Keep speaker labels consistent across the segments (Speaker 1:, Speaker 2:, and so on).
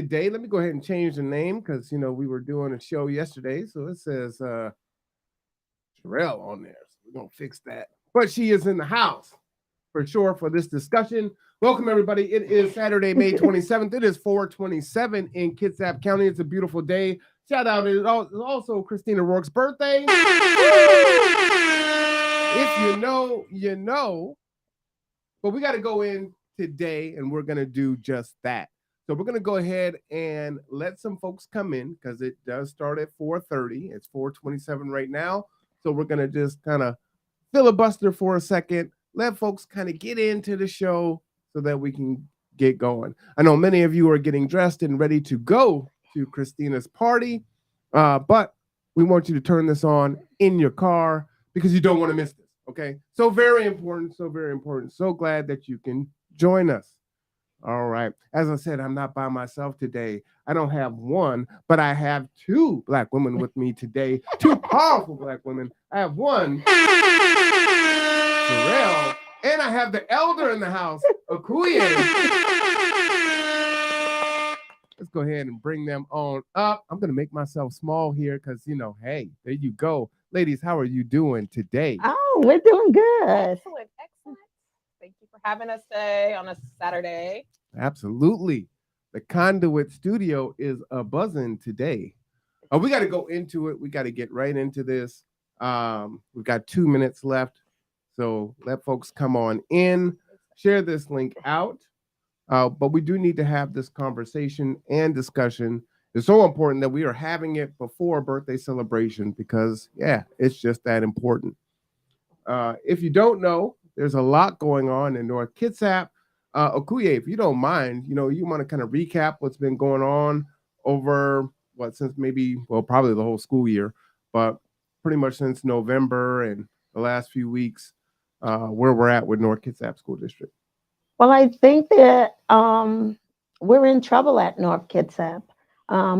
Speaker 1: today. Let me go ahead and change the name because we were doing a show yesterday, so it says Sherelle on there. So we're gonna fix that. But she is in the house for sure for this discussion. Welcome everybody. It is Saturday, May 27th. It is 4:27 in Kitsap County. It's a beautiful day. Shout out! It is also Christina Rourke's birthday. If you know, you know. But we got to go in today, and we're gonna do just that. So we're gonna go ahead and let some folks come in because it does start at 4:30. It's 4:27 right now. So we're gonna just kind of filibuster for a second, let folks kind of get into the show so that we can get going. I know many of you are getting dressed and ready to go to Christina's party, but we want you to turn this on in your car because you don't want to miss this. Okay, so very important, so very important. So glad that you can join us. All right. As I said, I'm not by myself today. I don't have one, but I have two black women with me today. Two powerful black women. I have one, Sherelle, and I have the elder in the house, Akuye. Let's go ahead and bring them on up. I'm going to make myself small here because, hey, there you go. Ladies, how are you doing today?
Speaker 2: Oh, we're doing good.
Speaker 3: Excellent, excellent. Thank you for having us today on a Saturday.
Speaker 1: Absolutely. The Conduit Studio is a buzzing today. We got to go into it. We got to get right into this. We've got 2 minutes left. So let folks come on in, share this link out. But we do need to have this conversation and discussion. It's so important that we are having it before birthday celebration because, yeah, it's just that important. If you don't know, there's a lot going on in North Kitsap. Okuye, if you don't mind, you want to kind of recap what's been going on over since probably the whole school year, but pretty much since November and the last few weeks, where we're at with North Kitsap School District.
Speaker 2: Well, I think that we're in trouble at North Kitsap.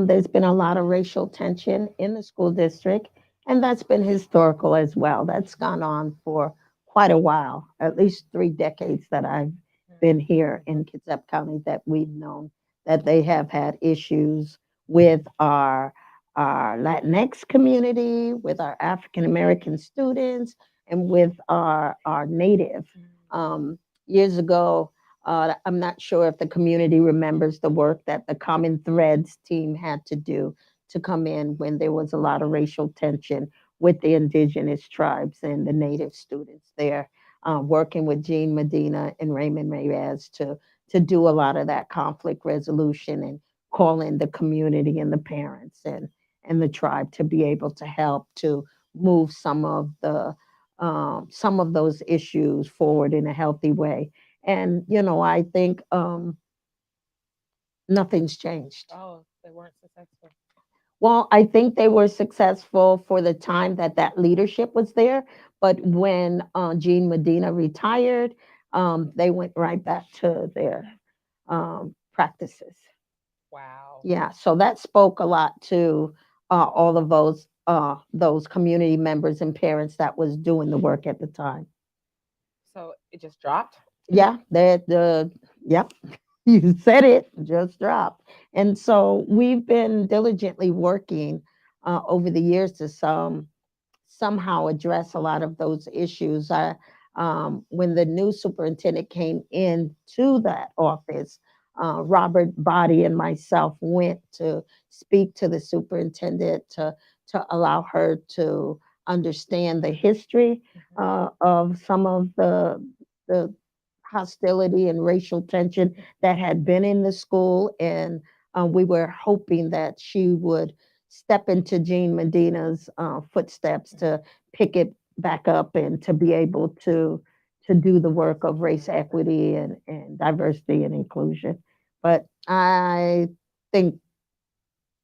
Speaker 2: There's been a lot of racial tension in the school district, and that's been historical as well. That's gone on for quite a while, at least 3 decades that I've been here in Kitsap County that we've known that they have had issues with our Latinx community, with our African American students, and with our Native. Years ago, I'm not sure if the community remembers the work that the Common Threads team had to do to come in when there was a lot of racial tension with the indigenous tribes and the Native students there, working with Jean Medina and Raymond Reyes to do a lot of that conflict resolution and call in the community and the parents and the tribe to be able to help to move some of those issues forward in a healthy way. And I think nothing's changed.
Speaker 3: Oh, they weren't successful.
Speaker 2: Well, I think they were successful for the time that leadership was there, but when Jean Medina retired, they went right back to their practices.
Speaker 3: Wow.
Speaker 2: Yeah, so that spoke a lot to all of those community members and parents that was doing the work at the time.
Speaker 3: So it just dropped?
Speaker 2: Yeah, yep, you said it, just dropped. And so we've been diligently working over the years to somehow address a lot of those issues. When the new superintendent came into that office, Robert Body and myself went to speak to the superintendent to allow her to understand the history of some of the hostility and racial tension that had been in the school. And we were hoping that she would step into Jean Medina's footsteps to pick it back up and to be able to do the work of race equity and diversity and inclusion. But I think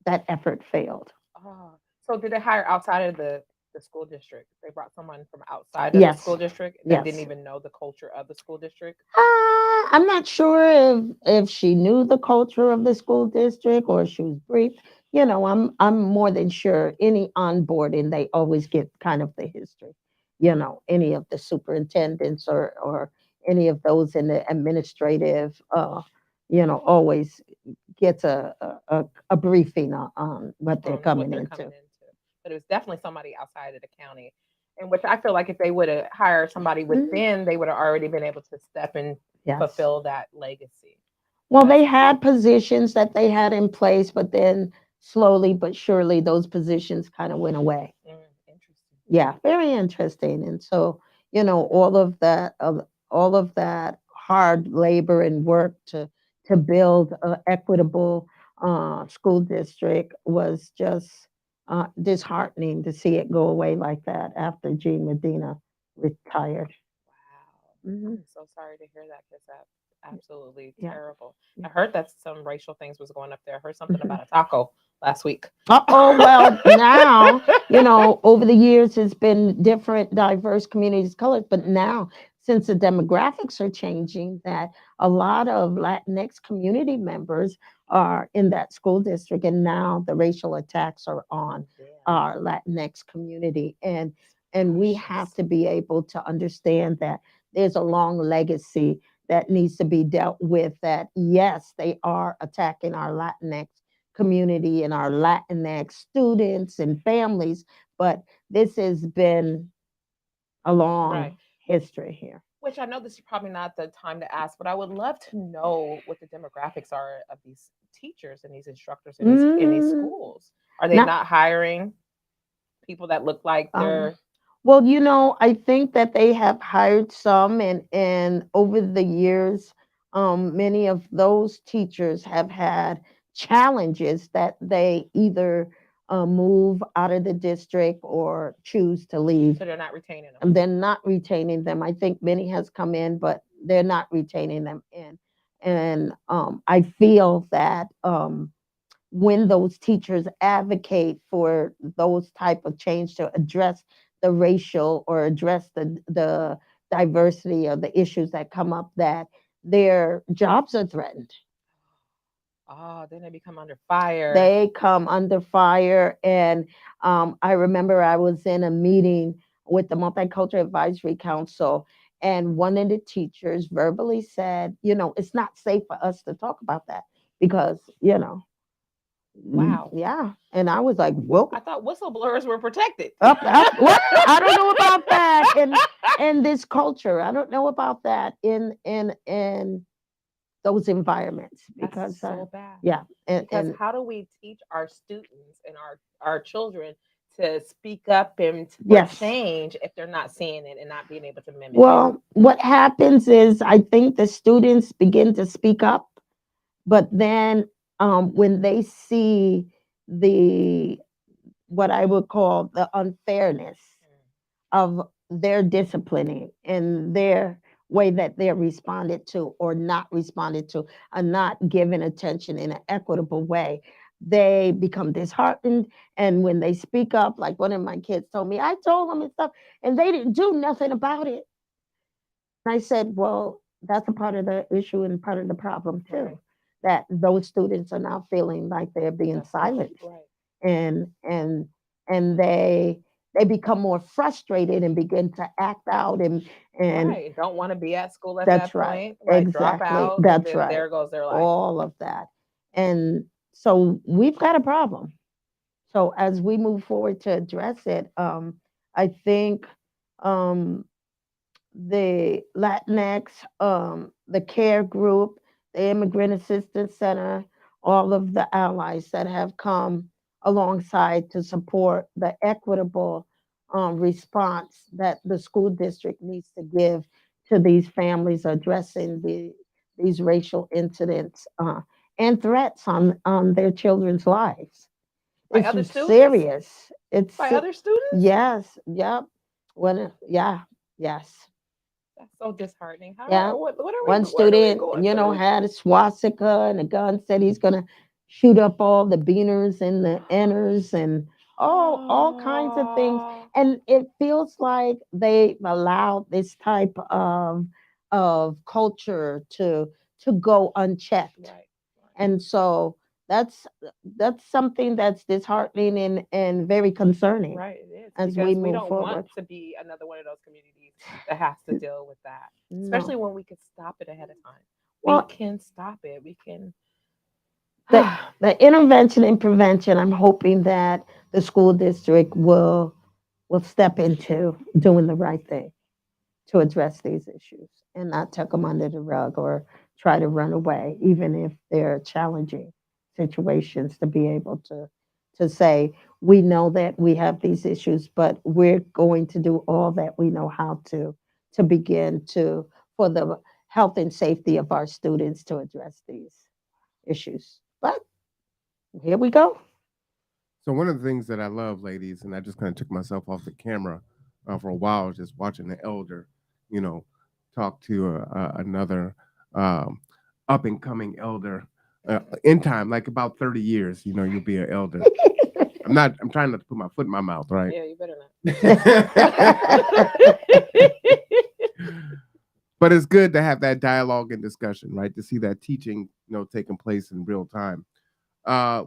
Speaker 2: that effort failed.
Speaker 3: Oh, so did they hire outside of the school district? They brought someone from outside of the
Speaker 2: Yes,
Speaker 3: school district that didn't
Speaker 2: yes.
Speaker 3: even know the culture of the school district?
Speaker 2: I'm not sure if she knew the culture of the school district or she was briefed. I'm more than sure any onboarding they always get kind of the history. Any of the superintendents or any of those in the administrative always gets a briefing on what they're
Speaker 3: on what
Speaker 2: coming
Speaker 3: they're coming
Speaker 2: into.
Speaker 3: into. But it was definitely somebody outside of the county, in which I feel like if they would have hired somebody
Speaker 2: Mhm.
Speaker 3: within, they would have already been able to step and
Speaker 2: Yes.
Speaker 3: fulfill that legacy.
Speaker 2: Well,
Speaker 3: That's
Speaker 2: they had positions that they had in place, but then slowly but surely those positions kind of went away.
Speaker 3: interesting.
Speaker 2: Yeah, very interesting. And so, all of that hard labor and work to build an equitable school district was just disheartening to see it go away like that after Gene Medina retired.
Speaker 3: Wow.
Speaker 2: Hmm.
Speaker 3: I'm so sorry to hear that because that's absolutely
Speaker 2: Yeah.
Speaker 3: terrible.
Speaker 2: Yeah.
Speaker 3: I heard that some racial things was going up there. I heard something
Speaker 2: Mhm.
Speaker 3: about a taco last week.
Speaker 2: Oh, well, now, over the years, it's been different, diverse communities, colors, but now, since the demographics are changing, that a lot of Latinx community members are in that school district, and now the racial attacks are on
Speaker 3: Yeah.
Speaker 2: our Latinx community. And we have
Speaker 3: Precious.
Speaker 2: to be able to understand that there's a long legacy that needs to be dealt with, that yes, they are attacking our Latinx community and our Latinx students and families, but this has been a
Speaker 3: Right.
Speaker 2: long history here.
Speaker 3: Which I know this is probably not the time to ask, but I would love to know what the demographics are of these teachers and these instructors in these
Speaker 2: Mm,
Speaker 3: schools. Are they
Speaker 2: not,
Speaker 3: not hiring people that look like
Speaker 2: um,
Speaker 3: they're
Speaker 2: well, I think that they have hired some, and over the years, many of those teachers have had challenges that they either move out of the district or choose to leave.
Speaker 3: so they're not retaining them?
Speaker 2: And they're not retaining them. I think many has come in, but they're not retaining them in. And I feel that when those teachers advocate for those type of change to address the racial or address the diversity of the issues that come up, that their jobs are threatened.
Speaker 3: Oh, then they become under fire.
Speaker 2: They come under fire. And I remember I was in a meeting with the Multicultural Advisory Council, and one of the teachers verbally said, it's not safe for us to talk about that because,
Speaker 3: Wow.
Speaker 2: yeah. And I was like,
Speaker 3: I
Speaker 2: whoa,
Speaker 3: thought whistleblowers were protected.
Speaker 2: up. Well, I don't know about that in this culture. I don't know about that in those environments
Speaker 3: That's
Speaker 2: because,
Speaker 3: so bad.
Speaker 2: yeah. and,
Speaker 3: Because
Speaker 2: and
Speaker 3: how do we teach our students and our children to speak up and for
Speaker 2: yes.
Speaker 3: change if they're not seeing it and not being able to mimic it?
Speaker 2: Well, what happens is I think the students begin to speak up, but then when they see the what I would call the unfairness of their disciplining and their way that they're responded to or not responded to, and not given attention in an equitable way, they become disheartened. And when they speak up, like one of my kids told me, I told them and stuff, and they didn't do nothing about it. I said, well, that's a part of the issue and part of the problem
Speaker 3: Right.
Speaker 2: too, that those students are now feeling like they're being
Speaker 3: That's it.
Speaker 2: silenced,
Speaker 3: Right.
Speaker 2: and they become more frustrated and begin to act out, and
Speaker 3: Right. Don't want to be at school at
Speaker 2: that's
Speaker 3: that
Speaker 2: right,
Speaker 3: point. Right. Drop
Speaker 2: exactly,
Speaker 3: out, and
Speaker 2: that's
Speaker 3: then
Speaker 2: right,
Speaker 3: there goes their life.
Speaker 2: all of that. And so we've got a problem. So as we move forward to address it, I think um, the Latinx, the CARE group, the Immigrant Assistance Center, all of the allies that have come alongside to support the equitable response that the school district needs to give to these families addressing these racial incidents and threats on their children's lives.
Speaker 3: By
Speaker 2: It's
Speaker 3: other students?
Speaker 2: serious. It's
Speaker 3: By other students?
Speaker 2: yes, yep. Yeah, yes.
Speaker 3: That's so disheartening.
Speaker 2: Yeah. One
Speaker 3: What are we
Speaker 2: student,
Speaker 3: going through?
Speaker 2: had a swastika and a gun, said he's gonna shoot up all the beaners and the inners and all kinds of things.
Speaker 3: Oh,
Speaker 2: And it feels like they've allowed this type of culture to go unchecked.
Speaker 3: right.
Speaker 2: And so that's that's something that's disheartening and very concerning
Speaker 3: Right, it is
Speaker 2: as we
Speaker 3: because we
Speaker 2: move
Speaker 3: don't want
Speaker 2: forward.
Speaker 3: to be another one of those communities that has to deal with that, especially
Speaker 2: No.
Speaker 3: when we could stop it ahead of time. we
Speaker 2: Well,
Speaker 3: can stop it. We can.
Speaker 2: the the intervention and prevention, I'm hoping that the school district will step into doing the right thing to address these issues and not tuck them under the rug or try to run away, even if they're challenging situations, to be able to say, we know that we have these issues, but we're going to do all that we know how to begin to for the health and safety of our students to address these issues. But here we go.
Speaker 1: So one of the things that I love, ladies, and I just kind of took myself off the camera for a while, just watching the elder, you know, talk to another um, up and coming elder. In time, like about 30 years, you'll be an elder. I'm trying not to put my foot in my mouth, right?
Speaker 3: Yeah, you better
Speaker 1: But it's good to have that dialogue and discussion, right? To see that teaching, taking place in real time.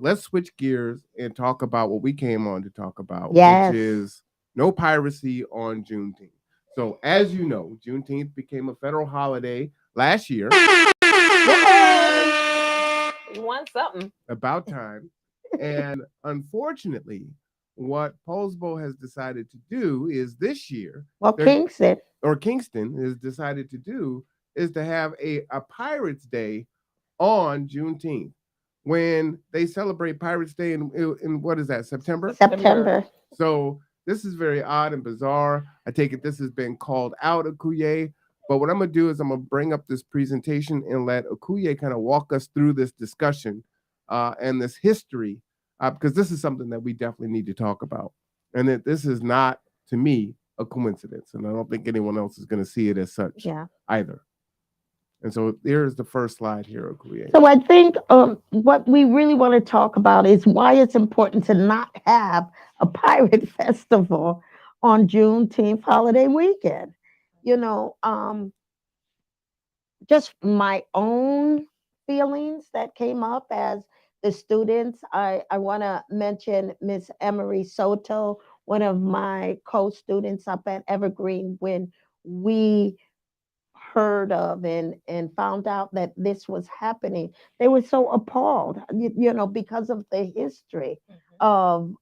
Speaker 1: Let's switch gears and talk about what we came on to talk about, which
Speaker 2: Yes.
Speaker 1: is no piracy on Juneteenth. So, as you know, Juneteenth became a federal holiday last year.
Speaker 3: You want something.
Speaker 1: About time. And unfortunately, what Poulsbo has decided to do is this year,
Speaker 2: Well, Kingston.
Speaker 1: or Kingston has decided to do, is to have a Pirates Day on Juneteenth when they celebrate Pirates Day in what is that, September?
Speaker 2: September.
Speaker 1: So this is very odd and bizarre. I take it this has been called out, Akuye. But what I'm going to do is I'm going to bring up this presentation and let Akuye kind of walk us through this discussion and this history, because this is something that we definitely need to talk about. And that this is not, to me, a coincidence. And I don't think anyone else is going to see it as such either. And so here's the first slide here, Akuye.
Speaker 2: So I think what we really want to talk about is why it's important to not have a pirate festival on Juneteenth holiday weekend. You know, just my own feelings that came up as the students. I want to mention Miss Emery Soto, one of my co-students up at Evergreen, when we heard of and found out that this was happening, they were so appalled, because of the history of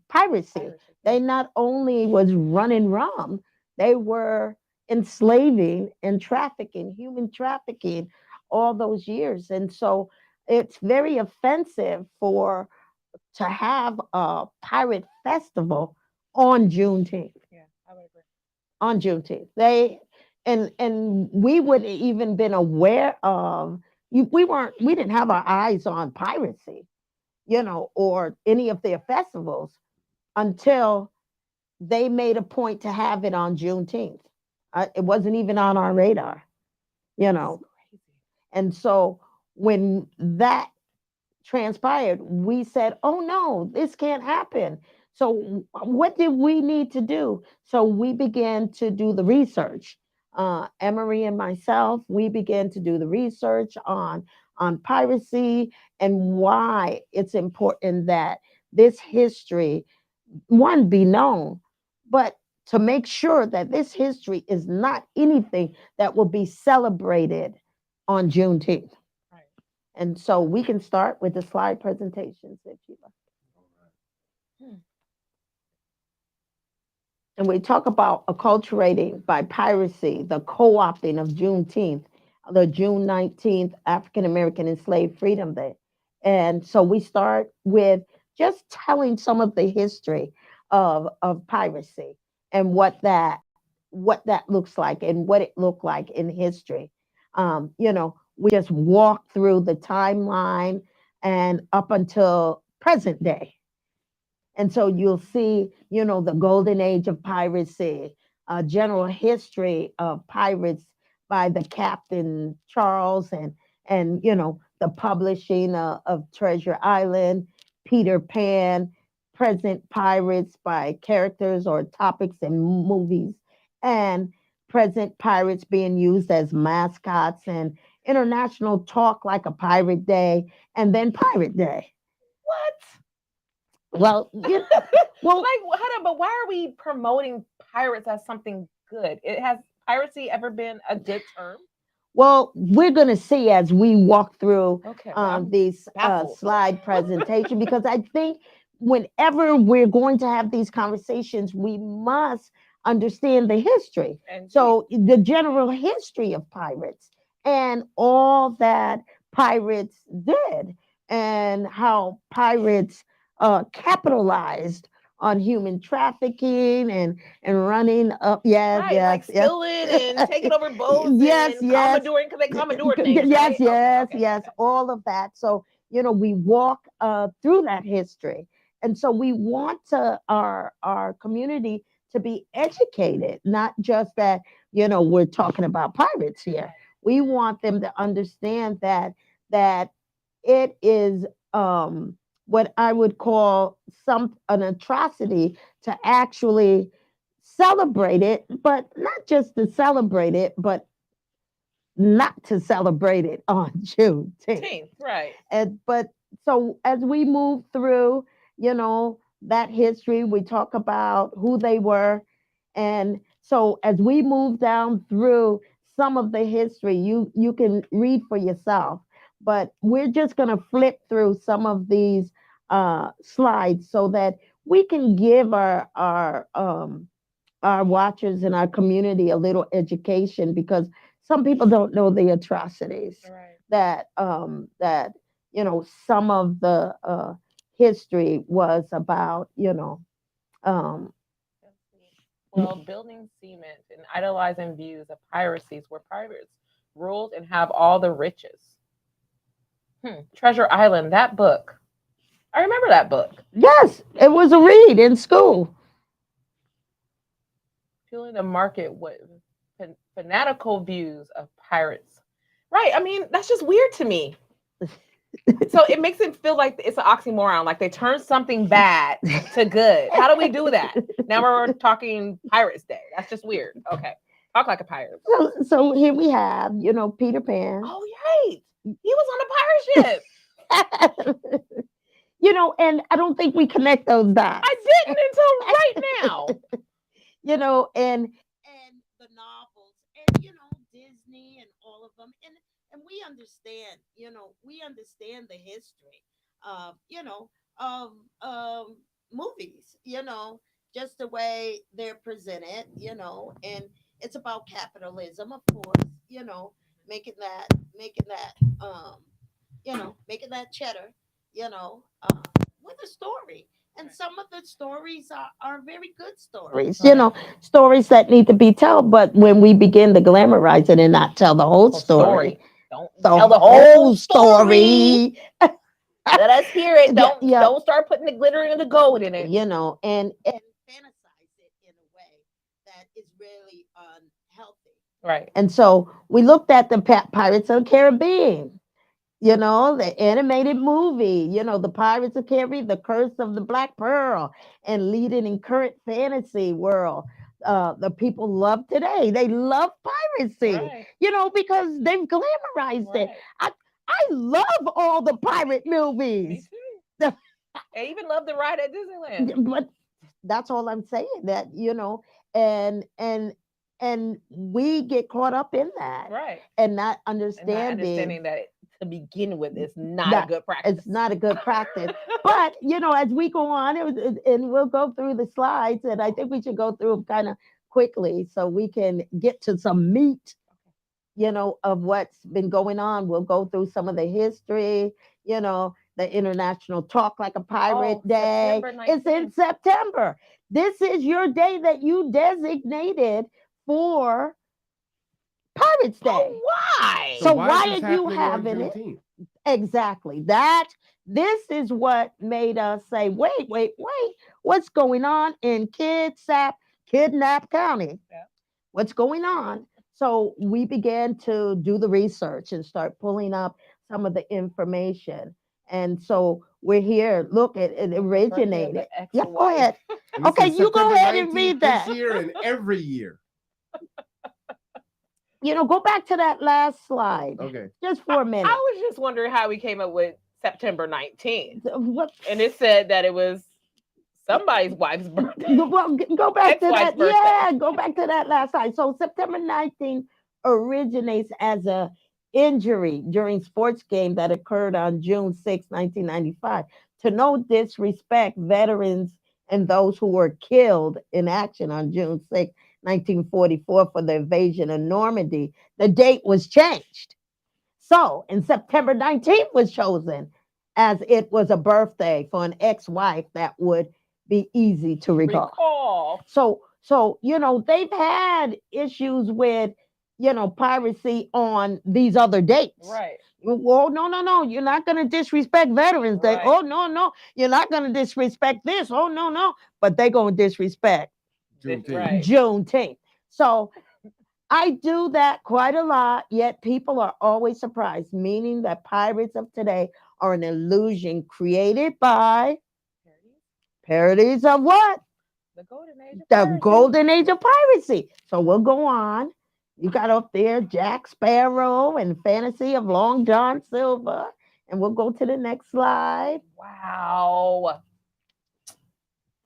Speaker 2: piracy. They not only was running rum, they were enslaving and trafficking, human trafficking, all those years. And so it's very offensive for to have a pirate festival on Juneteenth.
Speaker 3: Yeah, I would agree.
Speaker 2: On Juneteenth, and we wouldn't even been aware of we didn't have our eyes on piracy, or any of their festivals until they made a point to have it on Juneteenth. It wasn't even on our radar, you know. And so when that transpired, we said, oh no, this can't happen. So, what did we need to do? So, we began to do the research. Emery and myself, we began to do the research on piracy and why it's important that this history, one, be known, but to make sure that this history is not anything that will be celebrated on Juneteenth. And so we can start with the slide presentations, if you like. And we talk about acculturating by piracy, the co-opting of Juneteenth, the June 19th African American Enslaved Freedom Day. And so we start with just telling some of the history of piracy and what that looks like and what it looked like in history. We just walk through the timeline and up until present day. And so you'll see, the golden age of piracy, general history of pirates by the Captain Charles and the publishing of Treasure Island, Peter Pan, present pirates by characters or topics in movies, and present pirates being used as mascots and international talk like a pirate day and then pirate day.
Speaker 3: What?
Speaker 2: Well,
Speaker 3: well, but why are we promoting pirates as something good? Has piracy ever been a good term?
Speaker 2: Well, we're going to see as we walk through
Speaker 3: Okay, I'm
Speaker 2: these
Speaker 3: baffled.
Speaker 2: slide presentation, because I think whenever we're going to have these conversations, we must understand the history.
Speaker 3: And
Speaker 2: So the general history of pirates and all that pirates did, and how pirates capitalized on human trafficking and running up. Yes,
Speaker 3: right,
Speaker 2: yes,
Speaker 3: like
Speaker 2: yes.
Speaker 3: stealing and taking over boats
Speaker 2: Yes,
Speaker 3: and
Speaker 2: yes.
Speaker 3: commandeering because they commandeer things,
Speaker 2: Yes,
Speaker 3: right? Okay,
Speaker 2: yes,
Speaker 3: okay,
Speaker 2: yes,
Speaker 3: okay.
Speaker 2: all of that. So, we walk through that history. And so we want our community to be educated, not just that, we're talking about pirates here.
Speaker 3: Right.
Speaker 2: We want them to understand that it is what I would call an atrocity to actually celebrate it, but not just to celebrate it, but not to celebrate it on Juneteenth.
Speaker 3: Teenth, right.
Speaker 2: But so as we move through, that history, we talk about who they were. And so as we move down through some of the history, you can read for yourself. But we're just going to flip through some of these slides so that we can give our watchers and our community a little education, because some people don't know the atrocities
Speaker 3: Right.
Speaker 2: that some of the history was about. Um,
Speaker 3: Let's see. Well, building cement and idolizing views of piracies where pirates ruled and have all the riches. Treasure Island, that book. I remember that book.
Speaker 2: yes, it was a read in school.
Speaker 3: Fueling the market with fanatical views of pirates. Right. I mean, that's just weird to me. So it makes it feel like it's an oxymoron, like they turn something bad to good. How do we do that? Now we're talking Pirates Day. That's just weird. Okay. Talk like a pirate.
Speaker 2: So here we have, Peter Pan.
Speaker 3: Oh, right. He was on a pirate ship.
Speaker 2: And I don't think we connect those dots.
Speaker 3: I didn't until right now.
Speaker 2: And the novels, and Disney and all of them, and we understand the history of of movies, just the way they're presented, and it's about capitalism, of course, making that making that making that cheddar, with a story. And some of the stories are very good stories, stories that need to be told. But when we begin to glamorize it and not tell the whole
Speaker 3: Whole
Speaker 2: story,
Speaker 3: Don't
Speaker 2: the
Speaker 3: tell the
Speaker 2: whole
Speaker 3: whole story.
Speaker 2: story,
Speaker 3: Let us hear it.
Speaker 2: yeah, yeah,
Speaker 3: Don't start putting the glitter and the gold in it.
Speaker 2: and fantasize it in a way that is really unhealthy.
Speaker 3: Right.
Speaker 2: And so we looked at the Pirates of the Caribbean, the animated movie, the Pirates of the Caribbean, the Curse of the Black Pearl, and leading in current fantasy world. The people love today. They love piracy,
Speaker 3: Right.
Speaker 2: because they've glamorized it.
Speaker 3: Right.
Speaker 2: I love all the pirate
Speaker 3: Me
Speaker 2: movies.
Speaker 3: too. I even love the ride at Disneyland.
Speaker 2: But that's all I'm saying, that and we get caught up in that,
Speaker 3: Right.
Speaker 2: and not
Speaker 3: And not
Speaker 2: understanding
Speaker 3: understanding that to begin with is not a
Speaker 2: that
Speaker 3: good practice.
Speaker 2: it's not a good practice. But as we go on, and we'll go through the slides, and I think we should go through them kind of quickly so we can get to some meat, of what's been going on. We'll go through some of the history, the International Talk Like a Pirate Day.
Speaker 3: September
Speaker 2: It's in
Speaker 3: 19th.
Speaker 2: September. This is your day that you designated for Pirates Day.
Speaker 3: Oh, why?
Speaker 2: So
Speaker 1: why
Speaker 2: why
Speaker 1: is this
Speaker 2: are you
Speaker 1: happening on
Speaker 2: having it?
Speaker 1: Juneteenth?
Speaker 2: Exactly. This is what made us say, wait, what's going on in Kidnap County?
Speaker 3: Yeah.
Speaker 2: What's going on? So we began to do the research and start pulling up some of the information. And so we're here. Look, it originated. Yeah, go ahead.
Speaker 1: And this
Speaker 2: Okay,
Speaker 1: is
Speaker 2: you go
Speaker 1: September
Speaker 2: ahead and
Speaker 1: 19th
Speaker 2: read
Speaker 1: this
Speaker 2: that.
Speaker 1: year and every year.
Speaker 2: Go back to that last slide.
Speaker 1: Okay.
Speaker 2: Just for a minute.
Speaker 3: I was just wondering how we came up with September 19th.
Speaker 2: What?
Speaker 3: And it said that it was somebody's wife's birthday.
Speaker 2: Well, go back to
Speaker 3: Ex-wife's
Speaker 2: that.
Speaker 3: birthday.
Speaker 2: Yeah, go back to that last slide. So September 19th originates as a injury during sports game that occurred on June 6, 1995. To no disrespect, veterans and those who were killed in action on June 6, 1944 for the invasion of Normandy, the date was changed. So, and September 19th was chosen as it was a birthday for an ex-wife that would be easy to recall. So, they've had issues with, piracy on these other dates.
Speaker 3: Right.
Speaker 2: Well, no, no, no. You're not going to disrespect Veterans Day.
Speaker 3: Right.
Speaker 2: Oh, no, no. You're not going to disrespect this. Oh, no, no. But they're going to disrespect
Speaker 1: Juneteenth.
Speaker 3: Right.
Speaker 2: Juneteenth. So I do that quite a lot, yet people are always surprised, meaning that pirates of today are an illusion created by parodies of what?
Speaker 3: The golden age of
Speaker 2: The
Speaker 3: piracy.
Speaker 2: golden age of piracy. So we'll go on. You got up there Jack Sparrow and Fantasy of Long John Silver. And we'll go to the next slide.
Speaker 3: Wow.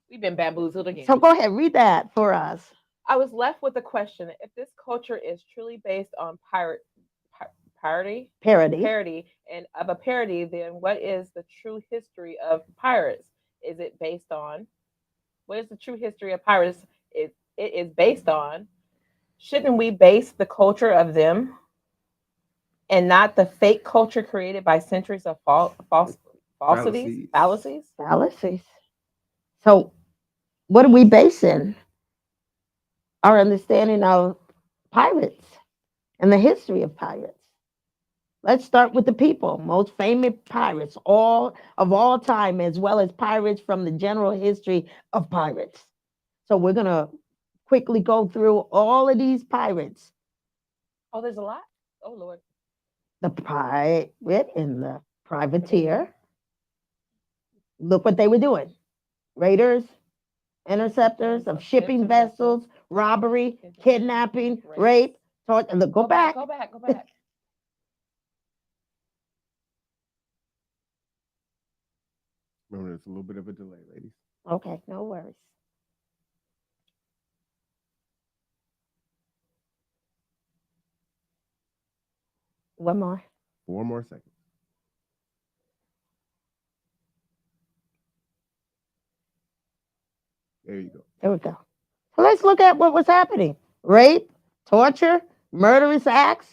Speaker 3: We've been bamboozled again.
Speaker 2: So go ahead, read that for us.
Speaker 3: I was left with the question: if this culture is truly based on parody,
Speaker 2: Parody.
Speaker 3: and of a parody, then what is the true history of pirates? Is it based on what is the true history of pirates? It is based on. Shouldn't we base the culture of them and not the fake culture created by centuries of falsities, fallacies?
Speaker 2: Fallacies. So what are we basing our understanding of pirates and the history of pirates? Let's start with the people, most famous pirates of all time, as well as pirates from the general history of pirates. So we're gonna quickly go through all of these pirates.
Speaker 3: Oh, there's a lot. Oh Lord.
Speaker 2: The pirate and the privateer. Look what they were doing. Raiders, interceptors of shipping vessels, robbery, kidnapping, rape, torture. Look, go back.
Speaker 3: Go back. Go back.
Speaker 1: Remember, there's a little bit of a delay, ladies.
Speaker 2: Okay, no worries. One more.
Speaker 1: 4 more seconds. There you go.
Speaker 2: There we go. So let's look at what was happening. Rape, torture, murderous acts.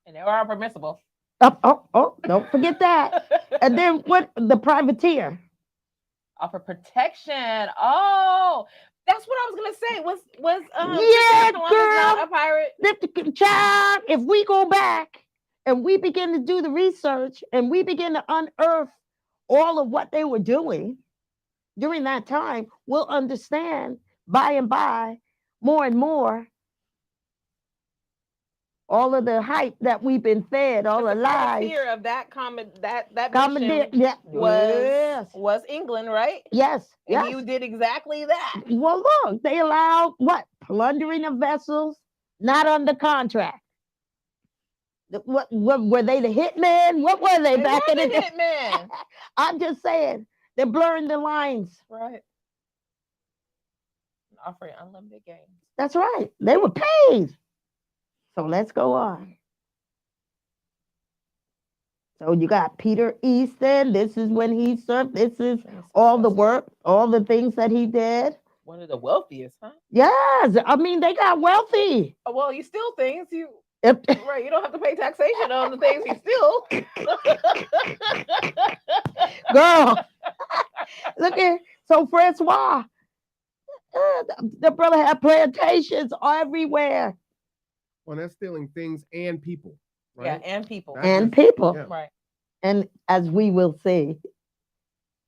Speaker 3: And they are permissible.
Speaker 2: Oh, don't forget that. And then what? The privateer.
Speaker 3: Offer protection. Oh, that's what I was gonna say. Was
Speaker 2: Yeah,
Speaker 3: Columbus
Speaker 2: girl.
Speaker 3: not a pirate?
Speaker 2: Child, if we go back and we begin to do the research and we begin to unearth all of what they were doing during that time, we'll understand by and by more and more all of the hype that we've been fed, all the lies.
Speaker 3: Fear of that that
Speaker 2: Commandeer,
Speaker 3: mission
Speaker 2: yeah,
Speaker 3: was England, right?
Speaker 2: yes,
Speaker 3: And
Speaker 2: yes.
Speaker 3: you did exactly that.
Speaker 2: Well, look, they allowed what? Plundering of vessels, not under contract. What were they the hitmen? What were they back in the day?
Speaker 3: Hitman.
Speaker 2: I'm just saying, they're blurring the lines.
Speaker 3: Right. Offering unlimited games.
Speaker 2: That's right. They were paid. So let's go on. So you got Peter Easton. This is when he served. This is all the work, all the things that he did.
Speaker 3: One of the wealthiest, huh?
Speaker 2: Yes. I mean, they got wealthy.
Speaker 3: Oh, well, you steal things. Right. You don't have to pay taxation on the things you steal.
Speaker 2: Girl. Look at so Francois. The brother had plantations everywhere.
Speaker 1: Well, that's stealing things and people, right?
Speaker 3: Yeah, and people.
Speaker 1: Yeah.
Speaker 3: Right.
Speaker 2: And as we will see.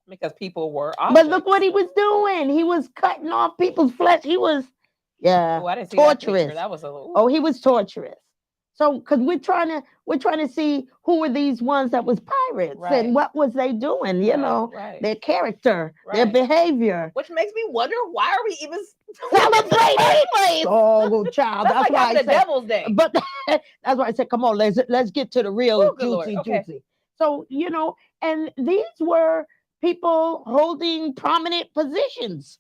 Speaker 3: Because people were
Speaker 2: objects. But look what he was doing. He was cutting off people's flesh. He was,
Speaker 3: I didn't see
Speaker 2: torturous.
Speaker 3: That was a little...
Speaker 2: Oh, he was torturous. So, because we're trying to see who were these ones that was pirates and what was they doing, their character, their behavior.
Speaker 3: Which makes me wonder, why are we even
Speaker 2: celebrating anyways? Oh, child, that's why I said
Speaker 3: Devil's Day.
Speaker 2: But that's why I said, come on, let's get to the real juicy. So, and these were people holding prominent positions.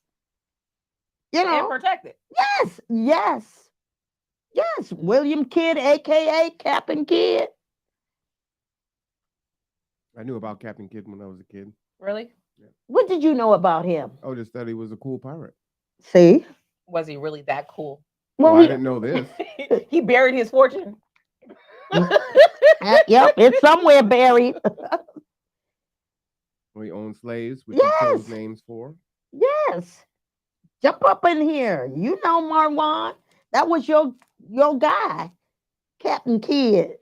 Speaker 3: And protected.
Speaker 2: Yes. Yes, William Kidd, aka Captain Kidd.
Speaker 1: I knew about Captain Kidd when I was a kid.
Speaker 3: Really?
Speaker 2: What did you know about him?
Speaker 1: Oh, just that he was a cool pirate.
Speaker 2: See?
Speaker 3: Was he really that cool?
Speaker 1: Well,
Speaker 2: Well,
Speaker 1: I didn't know this.
Speaker 3: He buried his fortune.
Speaker 2: yep, it's somewhere buried.
Speaker 1: Well, he owned slaves, which he chose
Speaker 2: Yes.
Speaker 1: names for.
Speaker 2: Yes. Jump up in here. You know, Marwan. That was your guy, Captain Kidd.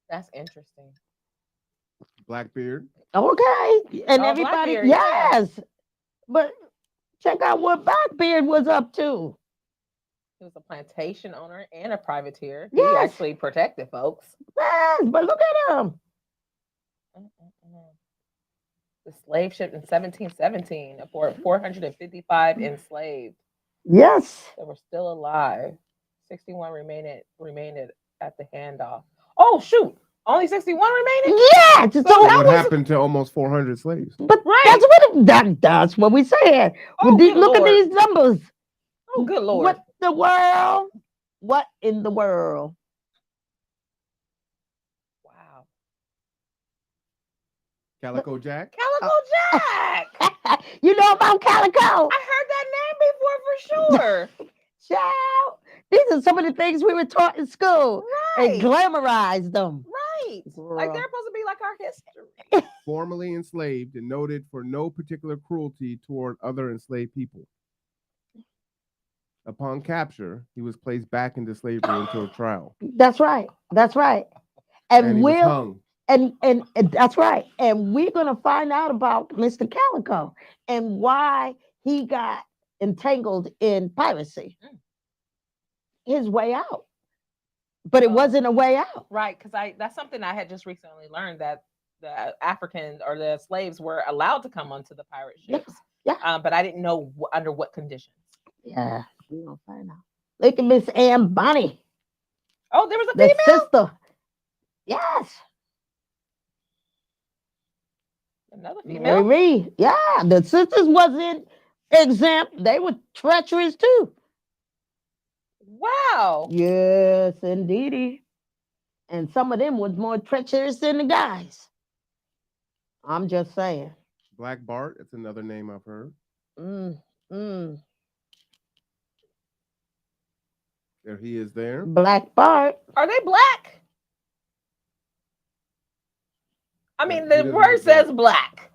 Speaker 3: That's interesting.
Speaker 1: Blackbeard.
Speaker 2: Okay. And
Speaker 3: Oh,
Speaker 2: everybody,
Speaker 3: Blackbeard, yeah.
Speaker 2: yes. But check out what Blackbeard was up to.
Speaker 3: He was a plantation owner and a privateer. He
Speaker 2: Yes.
Speaker 3: actually protected folks.
Speaker 2: Yes, but look at him.
Speaker 3: The slave ship in 1717 aboard 455 enslaved
Speaker 2: Yes.
Speaker 3: that were still alive. 61 remained at the handoff. Oh shoot! Only 61 remaining.
Speaker 2: Yes. So
Speaker 3: So
Speaker 1: What happened to almost 400 slaves?
Speaker 2: but
Speaker 3: Right.
Speaker 2: that's what we said.
Speaker 3: Oh, good
Speaker 2: Look at
Speaker 3: Lord.
Speaker 2: these numbers.
Speaker 3: Oh, good Lord.
Speaker 2: What the world? What in the world?
Speaker 3: Wow.
Speaker 1: Calico Jack?
Speaker 3: Calico Jack.
Speaker 2: You know about Calico?
Speaker 3: I heard that name before for sure.
Speaker 2: Child, these are some of the things we were taught in school and
Speaker 3: Right.
Speaker 2: glamorized them.
Speaker 3: Right. Like they're
Speaker 2: Girl.
Speaker 3: supposed to be like our history.
Speaker 1: Formerly enslaved and noted for no particular cruelty toward other enslaved people. Upon capture, he was placed back into slavery until trial.
Speaker 2: That's right. That's right.
Speaker 1: And
Speaker 2: And
Speaker 1: he was
Speaker 2: we'll
Speaker 1: hung.
Speaker 2: and that's right. And we're gonna find out about Mr. Calico and why he got entangled in piracy. His way out. But it
Speaker 3: Oh.
Speaker 2: wasn't a way out.
Speaker 3: Right, because that's something I had just recently learned, that the Africans or the slaves were allowed to come onto the pirate
Speaker 2: Yeah,
Speaker 3: ships.
Speaker 2: yeah.
Speaker 3: But I didn't know under what conditions.
Speaker 2: Yeah, we're gonna find out. Look at Miss Ann Bonny,
Speaker 3: Oh, there was a
Speaker 2: the
Speaker 3: female.
Speaker 2: sister. Yes.
Speaker 3: Another
Speaker 2: Mary
Speaker 3: female.
Speaker 2: Reed. Yeah, the sisters wasn't exempt. They were treacherous too.
Speaker 3: Wow.
Speaker 2: Yes, indeedy. And some of them was more treacherous than the guys. I'm just saying.
Speaker 1: Black Bart, it's another name I've heard.
Speaker 2: Mm, mm.
Speaker 1: There he is there.
Speaker 2: Black Bart.
Speaker 3: Are they black? I mean,
Speaker 1: He
Speaker 3: the
Speaker 1: doesn't
Speaker 3: word
Speaker 1: look
Speaker 3: says black,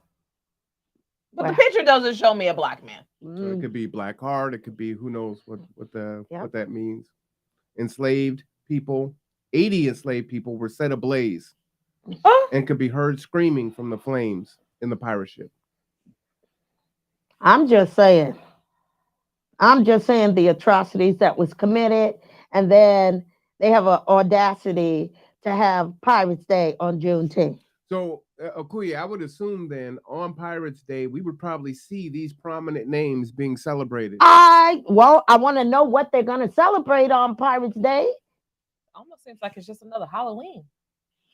Speaker 3: but
Speaker 2: Wow.
Speaker 3: the picture doesn't show me a black man.
Speaker 1: So it
Speaker 2: Mm,
Speaker 1: could be Black Heart. It could be who knows what
Speaker 2: Yep.
Speaker 1: that means. Enslaved people, 80 enslaved people were set ablaze
Speaker 3: Oh,
Speaker 1: and could be heard screaming from the flames in the pirate ship.
Speaker 2: I'm just saying. I'm just saying the atrocities that was committed, and then they have an audacity to have Pirates Day on Juneteenth.
Speaker 1: So, Akuya, I would assume then on Pirates Day, we would probably see these prominent names being celebrated.
Speaker 2: I want to know what they're going to celebrate on Pirates Day.
Speaker 3: almost seems like it's just another Halloween.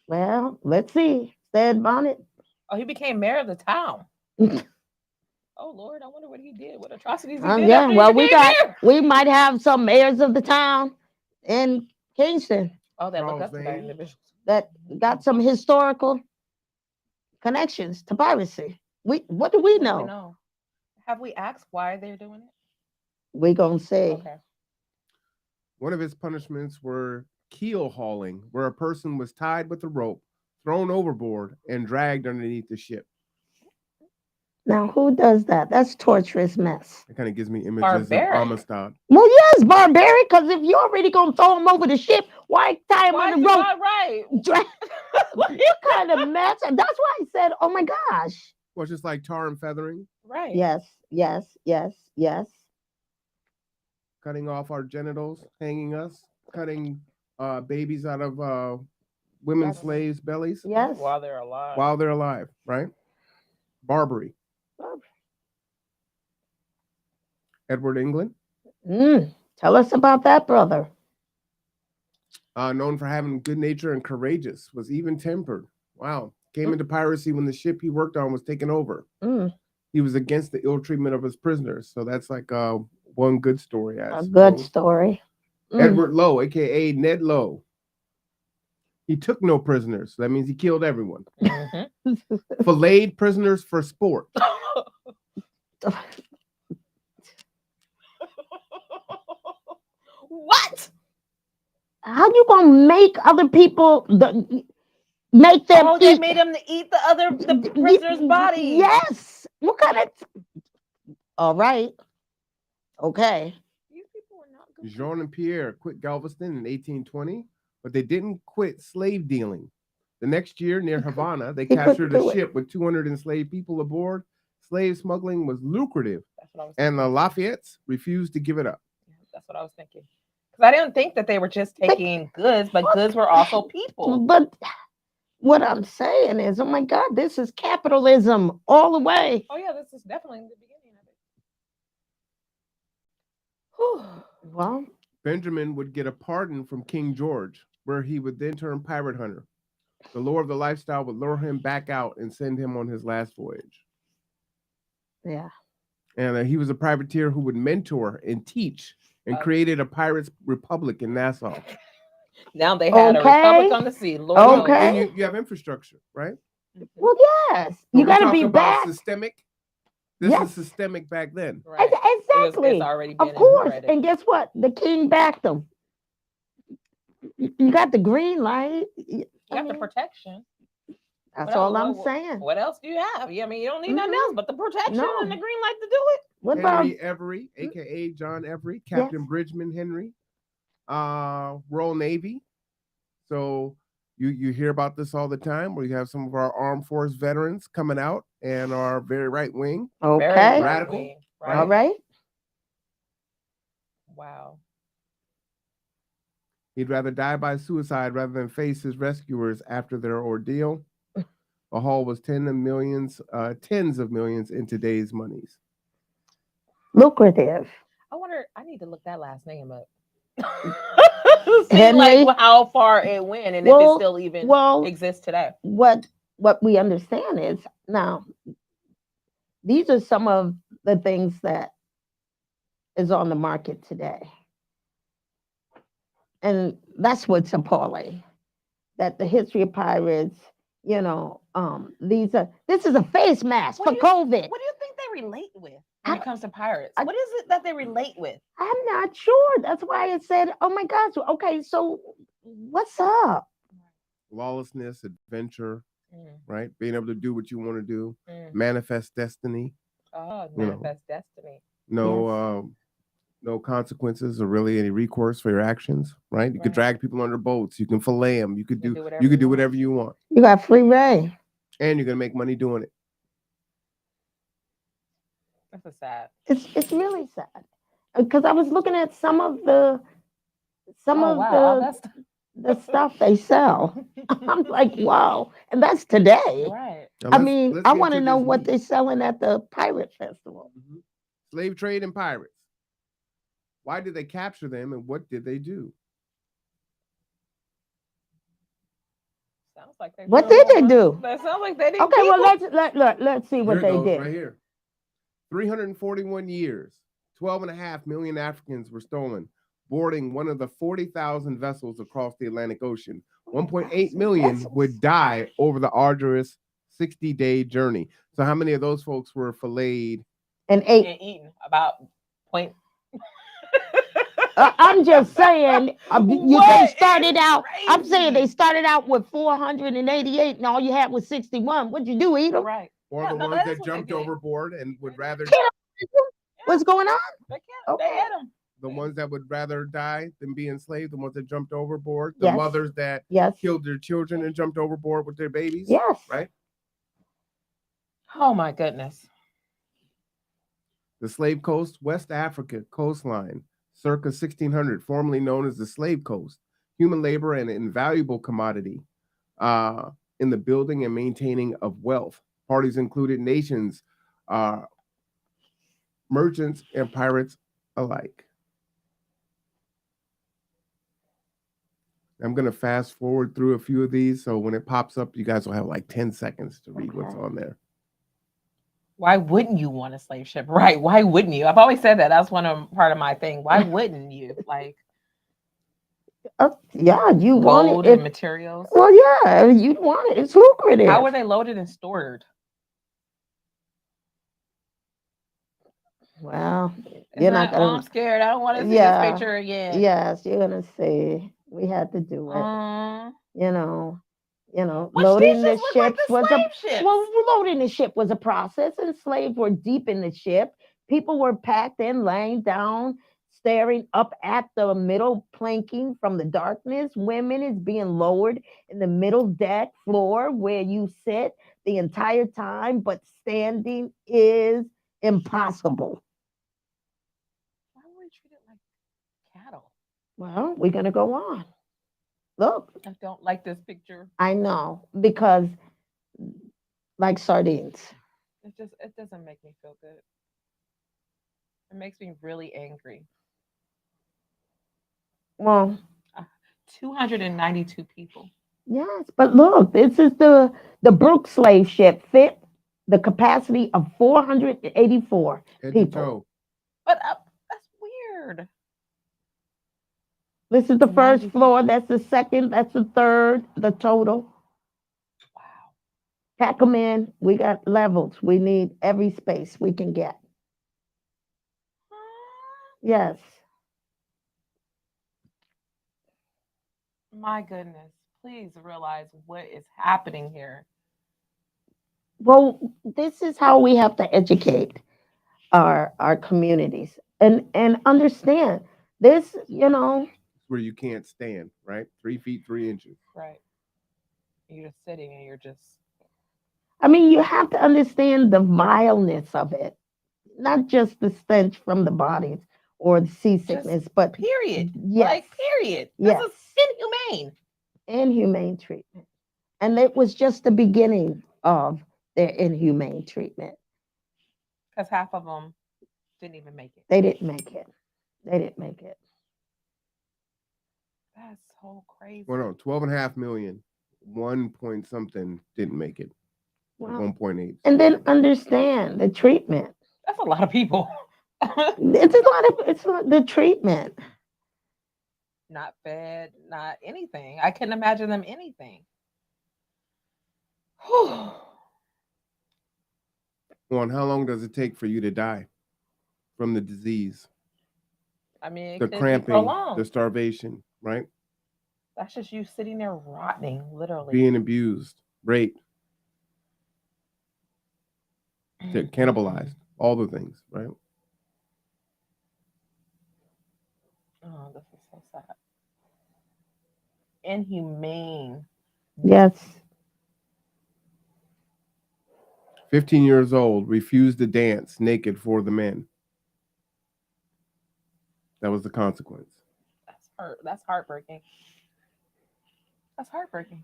Speaker 2: Well, let's see. Stan Bonnet.
Speaker 3: Oh, he became mayor of the town. Oh Lord, I wonder what he did. What atrocities he did.
Speaker 2: Yeah,
Speaker 3: after he
Speaker 2: well,
Speaker 3: became mayor.
Speaker 2: we might have some mayors of the town in Kingston
Speaker 3: Oh, that look
Speaker 1: Charles
Speaker 3: up to that
Speaker 1: Vane.
Speaker 3: individual.
Speaker 2: that got some historical connections to piracy. What do we
Speaker 3: What do
Speaker 2: know?
Speaker 3: we know? Have we asked why they're doing it?
Speaker 2: We gonna see.
Speaker 3: Okay.
Speaker 1: One of his punishments were keel hauling, where a person was tied with a rope, thrown overboard, and dragged underneath the ship.
Speaker 2: Now, who does that? That's torturous mess.
Speaker 1: It kind of gives me images
Speaker 3: Barbaric.
Speaker 1: of Amistad.
Speaker 2: Well, yes, barbaric. Because if you're already gonna throw him over the ship, why tie him
Speaker 3: Why
Speaker 2: on
Speaker 3: is
Speaker 2: the
Speaker 3: it
Speaker 2: rope?
Speaker 3: not right?
Speaker 2: What kind of mess? And that's why I said, "Oh my gosh."
Speaker 1: Well, it's just like tar and feathering,
Speaker 3: Right.
Speaker 2: Yes, yes, yes, yes.
Speaker 1: cutting off our genitals, hanging us, cutting babies out of women
Speaker 3: Yes.
Speaker 1: slaves' bellies
Speaker 2: Yes.
Speaker 3: While they're alive.
Speaker 1: while they're alive, right? Barbary. Edward England,
Speaker 2: Tell us about that, brother.
Speaker 1: known for having good nature and courageous, was even-tempered. Wow. Came into piracy when the ship he worked on was taken over.
Speaker 2: Mm,
Speaker 1: He was against the ill treatment of his prisoners. So that's like one good story.
Speaker 2: a good story.
Speaker 1: Edward Lowe, aka Ned Lowe. He took no prisoners. So that means he killed everyone. Filleted prisoners for sport.
Speaker 3: What?
Speaker 2: How you gonna make other people make them
Speaker 3: Oh,
Speaker 2: eat?
Speaker 3: they made them to eat the prisoner's body.
Speaker 2: Yes. What kind of? All right. Okay.
Speaker 3: These people were not good.
Speaker 1: Jean and Pierre quit Galveston in 1820, but they didn't quit slave dealing. The next year, near Havana, they captured a ship with 200 enslaved people aboard. Slave smuggling was lucrative, and the Lafayettes refused to give it up.
Speaker 3: That's what I was thinking. Because I didn't think that they were just taking goods, but goods were also people.
Speaker 2: But what I'm saying is, oh my God, this is capitalism all the way.
Speaker 3: Oh yeah, this is definitely the beginning of it.
Speaker 2: Well,
Speaker 1: Benjamin would get a pardon from King George, where he would then turn pirate hunter. The lure of the lifestyle would lure him back out and send him on his last voyage.
Speaker 2: Yeah.
Speaker 1: And he was a privateer who would mentor and teach and created a pirates' republic in Nassau.
Speaker 3: Now they had a republic on the sea. Lord
Speaker 1: and you have infrastructure, right?
Speaker 2: Well, yes. You got to be back.
Speaker 1: Systemic. This is systemic back then.
Speaker 2: Right. Exactly.
Speaker 3: It's already been
Speaker 2: of course. And guess what? The king backed them. You got the green light.
Speaker 3: You got the protection.
Speaker 2: That's all I'm saying.
Speaker 3: What else do you have? I mean, you don't need nothing else but the protection and the green light to do it.
Speaker 2: What
Speaker 1: Henry
Speaker 2: about
Speaker 1: Every, aka John Every, Captain Bridgman Henry, Royal Navy. So you hear about this all the time, where you have some of our armed force veterans coming out and are very right wing,
Speaker 2: okay,
Speaker 1: radical.
Speaker 2: Right. All right.
Speaker 3: Wow.
Speaker 1: He'd rather die by suicide rather than face his rescuers after their ordeal. The haul was tens of millions in today's monies.
Speaker 2: Lucrative.
Speaker 3: I wonder. I need to look that last name up.
Speaker 2: See,
Speaker 3: like how far it went, and if it still even exists today.
Speaker 2: What we understand is now these are some of the things that is on the market today, and that's what's appalling. That the history of pirates, this is a face mask for COVID.
Speaker 3: What do you think they relate with when it comes to pirates? What is it that they relate with?
Speaker 2: I'm not sure. That's why I said, oh my gosh. Okay, so what's up?
Speaker 1: Lawlessness, adventure, right? Being able to do what you want to do, manifest destiny.
Speaker 3: Oh, manifest destiny.
Speaker 1: No consequences or really any recourse for your actions, right? You could drag people under boats. You can fillet them. You could do whatever you want.
Speaker 2: You got free reign.
Speaker 1: And you're going to make money doing it.
Speaker 3: That's sad.
Speaker 2: It's really sad. Because I was looking at some of the stuff they sell. I'm like, wow. And that's today.
Speaker 3: Right.
Speaker 2: I mean, I want to know what they're selling at the Pirate Festival.
Speaker 1: Mm-hmm. Slave trade and pirates. Why did they capture them and what did they do?
Speaker 3: Sounds like they
Speaker 2: what did they do?
Speaker 3: That sounds like they did.
Speaker 2: Okay, well, let's see what they did.
Speaker 1: Right here. 341 years, 12.5 million Africans were stolen, boarding one of the 40,000 vessels across the Atlantic Ocean. 1.8 million would die over the arduous 60-day journey. So how many of those folks were filleted
Speaker 2: and
Speaker 3: eaten? About point.
Speaker 2: I'm just saying, they started out. Crazy. I'm saying they started out with 488, and all you had was 61. What'd you do, eat them?
Speaker 3: Right.
Speaker 1: Or the ones that jumped overboard and would rather.
Speaker 2: What's going on?
Speaker 3: They had them.
Speaker 1: The ones that would rather die than be enslaved, the ones that jumped overboard, the mothers that killed their children and jumped overboard with their babies.
Speaker 2: Yes.
Speaker 1: Right.
Speaker 3: Oh my goodness.
Speaker 1: The Slave Coast, West Africa coastline, circa 1600, formerly known as the Slave Coast. Human labor and an invaluable commodity in the building and maintaining of wealth. Parties included nations, merchants, and pirates alike. I'm going to fast forward through a few of these, so when it pops up, you guys will have like 10 seconds to read what's on there.
Speaker 3: Why wouldn't you want a slave ship? Right. Why wouldn't you? I've always said that. That's part of my thing. Why wouldn't you? Like,
Speaker 2: Yeah, you want it.
Speaker 3: Gold and materials.
Speaker 2: Well, yeah, you want it. It's
Speaker 3: How
Speaker 2: lucrative.
Speaker 3: were they loaded and stored?
Speaker 2: Well,
Speaker 3: Is
Speaker 2: you're not
Speaker 3: that? Oh, I'm
Speaker 2: gonna.
Speaker 3: scared. I don't want to see this
Speaker 2: Yeah.
Speaker 3: picture again.
Speaker 2: Yes, you're gonna see. We had to do it.
Speaker 3: Um,
Speaker 2: You know.
Speaker 3: which these
Speaker 2: Loading the
Speaker 3: just look like
Speaker 2: ships
Speaker 3: the
Speaker 2: was a
Speaker 3: slave ships.
Speaker 2: well, loading the ship was a process, and slaves were deep in the ship. People were packed in, laying down, staring up at the middle planking from the darkness. Women is being lowered in the middle deck floor where you sit the entire time, but standing is impossible.
Speaker 3: Why were we treated like cattle?
Speaker 2: Well, we're gonna go on. Look,
Speaker 3: I don't like this picture.
Speaker 2: I know because like sardines.
Speaker 3: It doesn't make me feel good. It makes me really angry.
Speaker 2: Well,
Speaker 3: Uh, 292 people.
Speaker 2: yes, but look, this is the Brooke slave ship fit the capacity of 484
Speaker 1: Head to
Speaker 2: people.
Speaker 1: toe.
Speaker 3: But that's weird.
Speaker 2: This is the first
Speaker 3: 90
Speaker 2: floor.
Speaker 3: people.
Speaker 2: That's the second. That's the third. The total.
Speaker 3: Wow.
Speaker 2: Pack them in. We got levels. We need every space we can get. Yes.
Speaker 3: My goodness. Please realize what is happening here.
Speaker 2: Well, this is how we have to educate our communities and understand this.
Speaker 1: It's where you can't stand, right? 3 feet 3 inches.
Speaker 3: Right. You're just sitting and you're just
Speaker 2: I mean, you have to understand the vileness of it, not just the stench from the bodies or the
Speaker 3: just
Speaker 2: seasickness, but
Speaker 3: period.
Speaker 2: yes,
Speaker 3: Like period. This
Speaker 2: yes,
Speaker 3: is inhumane.
Speaker 2: inhumane treatment. And it was just the beginning of their inhumane treatment.
Speaker 3: Because half of them didn't even make it.
Speaker 2: They didn't make it. They didn't make it.
Speaker 3: That's so crazy.
Speaker 1: Well, no, 12.5 million. 1 point something didn't make it.
Speaker 2: Well,
Speaker 1: 1.8.
Speaker 2: and then understand the treatment.
Speaker 3: That's a lot of people.
Speaker 2: It's the treatment.
Speaker 3: Not fed, not anything. I couldn't imagine them anything. Whew.
Speaker 1: Well, and how long does it take for you to die from the disease,
Speaker 3: I mean, it
Speaker 1: the
Speaker 3: could be
Speaker 1: cramping,
Speaker 3: prolonged.
Speaker 1: the starvation, right?
Speaker 3: That's just you sitting there rotting, literally.
Speaker 1: Being abused, raped, cannibalized, all the things, right?
Speaker 3: Oh, this is so sad. Inhumane.
Speaker 2: Yes.
Speaker 1: 15 years old, refused to dance naked for the men. That was the consequence.
Speaker 3: That's hurt. That's heartbreaking. That's heartbreaking.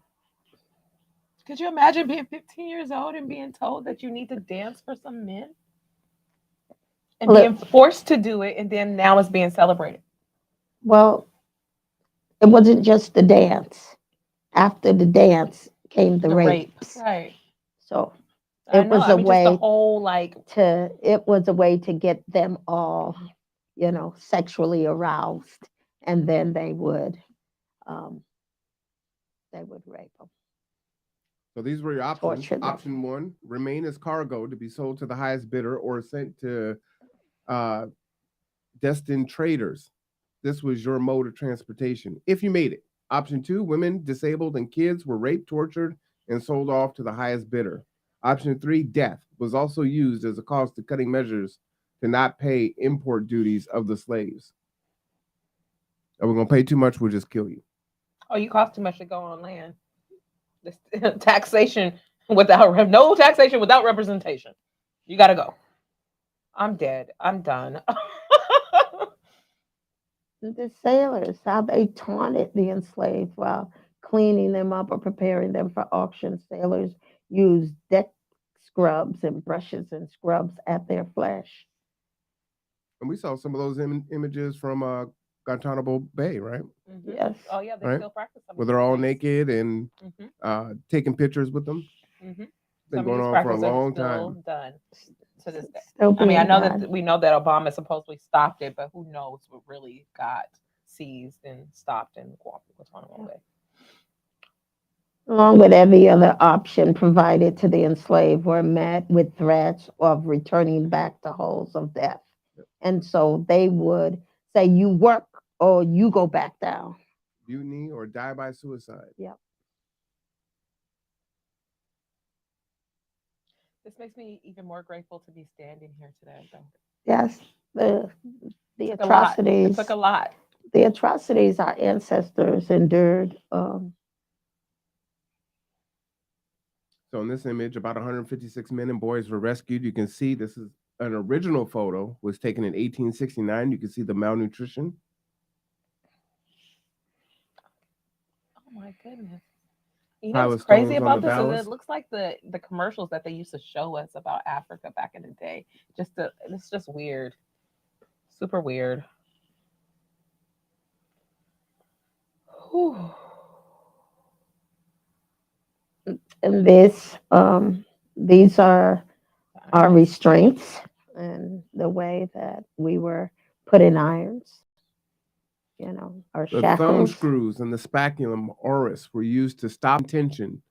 Speaker 3: Could you imagine being 15 years old and being told that you need to dance for some men and being forced to do it, and then now it's being celebrated?
Speaker 2: Well, it wasn't just the dance. After the dance came the
Speaker 3: The rape,
Speaker 2: rapes.
Speaker 3: right?
Speaker 2: So
Speaker 3: I
Speaker 2: it
Speaker 3: know.
Speaker 2: was
Speaker 3: I
Speaker 2: a
Speaker 3: mean, just the
Speaker 2: way
Speaker 3: whole like,
Speaker 2: to get them all, sexually aroused, and then um, they would rape them,
Speaker 1: So these were your options.
Speaker 2: torture them.
Speaker 1: Option one, remain as cargo to be sold to the highest bidder or sent to uh, destined traders. This was your mode of transportation if you made it. Option two, women, disabled, and kids were raped, tortured, and sold off to the highest bidder. Option three, death was also used as a cost to cutting measures to not pay import duties of the slaves. Are we going to pay too much? We'll just kill you.
Speaker 3: oh, you cost too much to go on land. This taxation without no taxation without representation. You got to go. I'm dead. I'm done.
Speaker 2: The sailors, how they taunted the enslaved while cleaning them up or preparing them for auction. Sailors used deck scrubs and brushes and scrubs at their flesh.
Speaker 1: And we saw some of those images from Guantanamo Bay, right?
Speaker 2: Yes.
Speaker 3: Oh yeah, they
Speaker 1: Right?
Speaker 3: still practice some
Speaker 1: Where
Speaker 3: of
Speaker 1: they're
Speaker 3: these
Speaker 1: all
Speaker 3: things.
Speaker 1: naked and taking pictures with them.
Speaker 3: Mhm.
Speaker 1: Been
Speaker 3: Some of
Speaker 1: going
Speaker 3: these
Speaker 1: on for a
Speaker 3: practices are
Speaker 1: long
Speaker 3: still
Speaker 1: time.
Speaker 3: done to this day.
Speaker 2: Still
Speaker 3: I mean, I
Speaker 2: being
Speaker 3: know
Speaker 2: done.
Speaker 3: that we know that Obama supposedly stopped it, but who knows what really got seized and stopped in Guantanamo Bay.
Speaker 2: Along with every other option provided to the enslaved, were met with threats of returning back to holes of death. And so they would say, you work or you go back down.
Speaker 1: Mutiny or die by suicide.
Speaker 2: Yep.
Speaker 3: This makes me even more grateful to be standing here today, though.
Speaker 2: Yes, the
Speaker 3: It took a lot. It
Speaker 2: atrocities,
Speaker 3: took a lot.
Speaker 2: the atrocities our ancestors endured.
Speaker 1: So in this image, about 156 men and boys were rescued. You can see this is an original photo, was taken in 1869. You can see the malnutrition.
Speaker 3: Oh my goodness. You know
Speaker 1: Pile
Speaker 3: what's
Speaker 1: of
Speaker 3: crazy
Speaker 1: stones on
Speaker 3: about
Speaker 1: the
Speaker 3: this is
Speaker 1: ballast.
Speaker 3: it looks like the commercials that they used to show us about Africa back in the day. It's just weird. Super weird. Whew.
Speaker 2: And these are our restraints and the way that we were put in irons, our
Speaker 1: The thumb
Speaker 2: shackles.
Speaker 1: screws and the speculum oris were used to stop tension,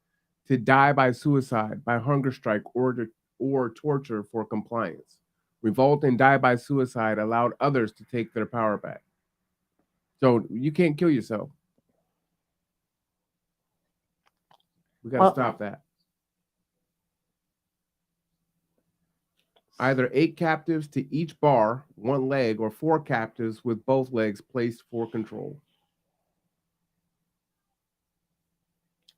Speaker 1: to die by suicide, by hunger strike, or torture for compliance. Revolt and die by suicide allowed others to take their power back. So you can't kill yourself. We got to
Speaker 2: Well,
Speaker 1: stop that. Either 8 captives to each bar, 1 leg, or 4 captives with both legs placed for control.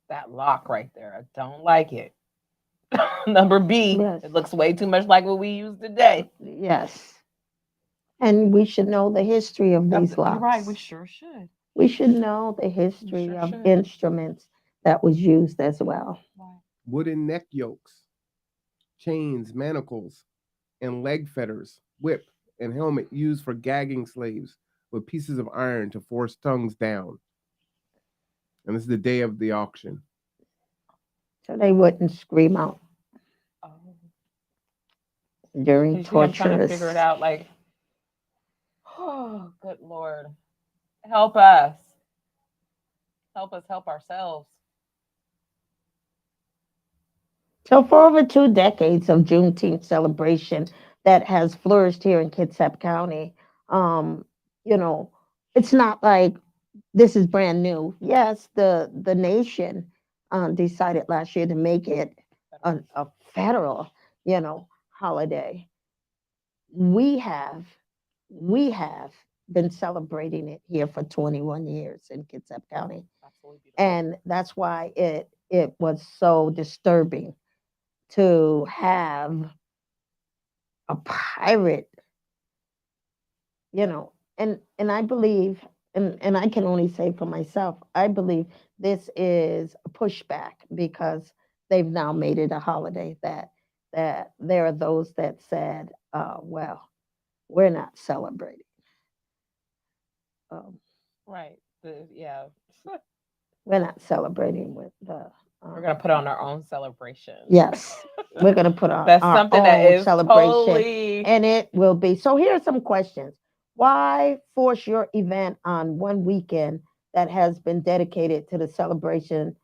Speaker 3: That lock right there. I don't like it. Number B.
Speaker 2: Yes.
Speaker 3: It looks way too much like what we use today.
Speaker 2: Yes. And we should know the history of these locks.
Speaker 3: You're right. We sure should.
Speaker 2: We should know the history
Speaker 3: sure
Speaker 2: of
Speaker 3: should.
Speaker 2: instruments that was used as well.
Speaker 3: Right.
Speaker 1: Wooden neck yokes, chains, manacles, and leg fetters, whip, and helmet used for gagging slaves with pieces of iron to force tongues down. And this is the day of the auction.
Speaker 2: So they wouldn't scream out
Speaker 3: Oh.
Speaker 2: during
Speaker 3: You see, I'm trying to
Speaker 2: torturous.
Speaker 3: figure it out. Like, oh, good Lord. Help us. Help us help ourselves.
Speaker 2: So for over 2 decades of Juneteenth celebration that has flourished here in Kitsap County, um, you know, it's not like this is brand new. Yes, the nation decided last year to make it a federal, holiday. We have we have been celebrating it here for 21 years in Kitsap County,
Speaker 3: Absolutely beautiful.
Speaker 2: and that's why it was so disturbing to have a pirate, and I believe, and I can only say for myself, I believe this is a pushback because they've now made it a holiday that there are those that said, well, we're not celebrating. Um,
Speaker 3: Right. Yeah.
Speaker 2: we're not celebrating with the.
Speaker 3: We're gonna put on our own celebration.
Speaker 2: Yes, we're going to put on
Speaker 3: That's
Speaker 2: our
Speaker 3: something that
Speaker 2: own
Speaker 3: is
Speaker 2: celebration,
Speaker 3: totally.
Speaker 2: and it will be. So here are some questions. Why force your event on one weekend that has been dedicated to the celebration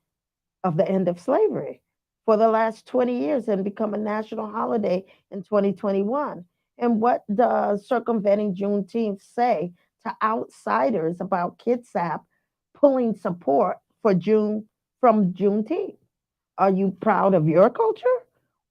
Speaker 2: of the end of slavery for the last 20 years and become a national holiday in 2021? And what does circumventing Juneteenth say to outsiders about Kitsap pulling support for June from Juneteenth? Are you proud of your culture?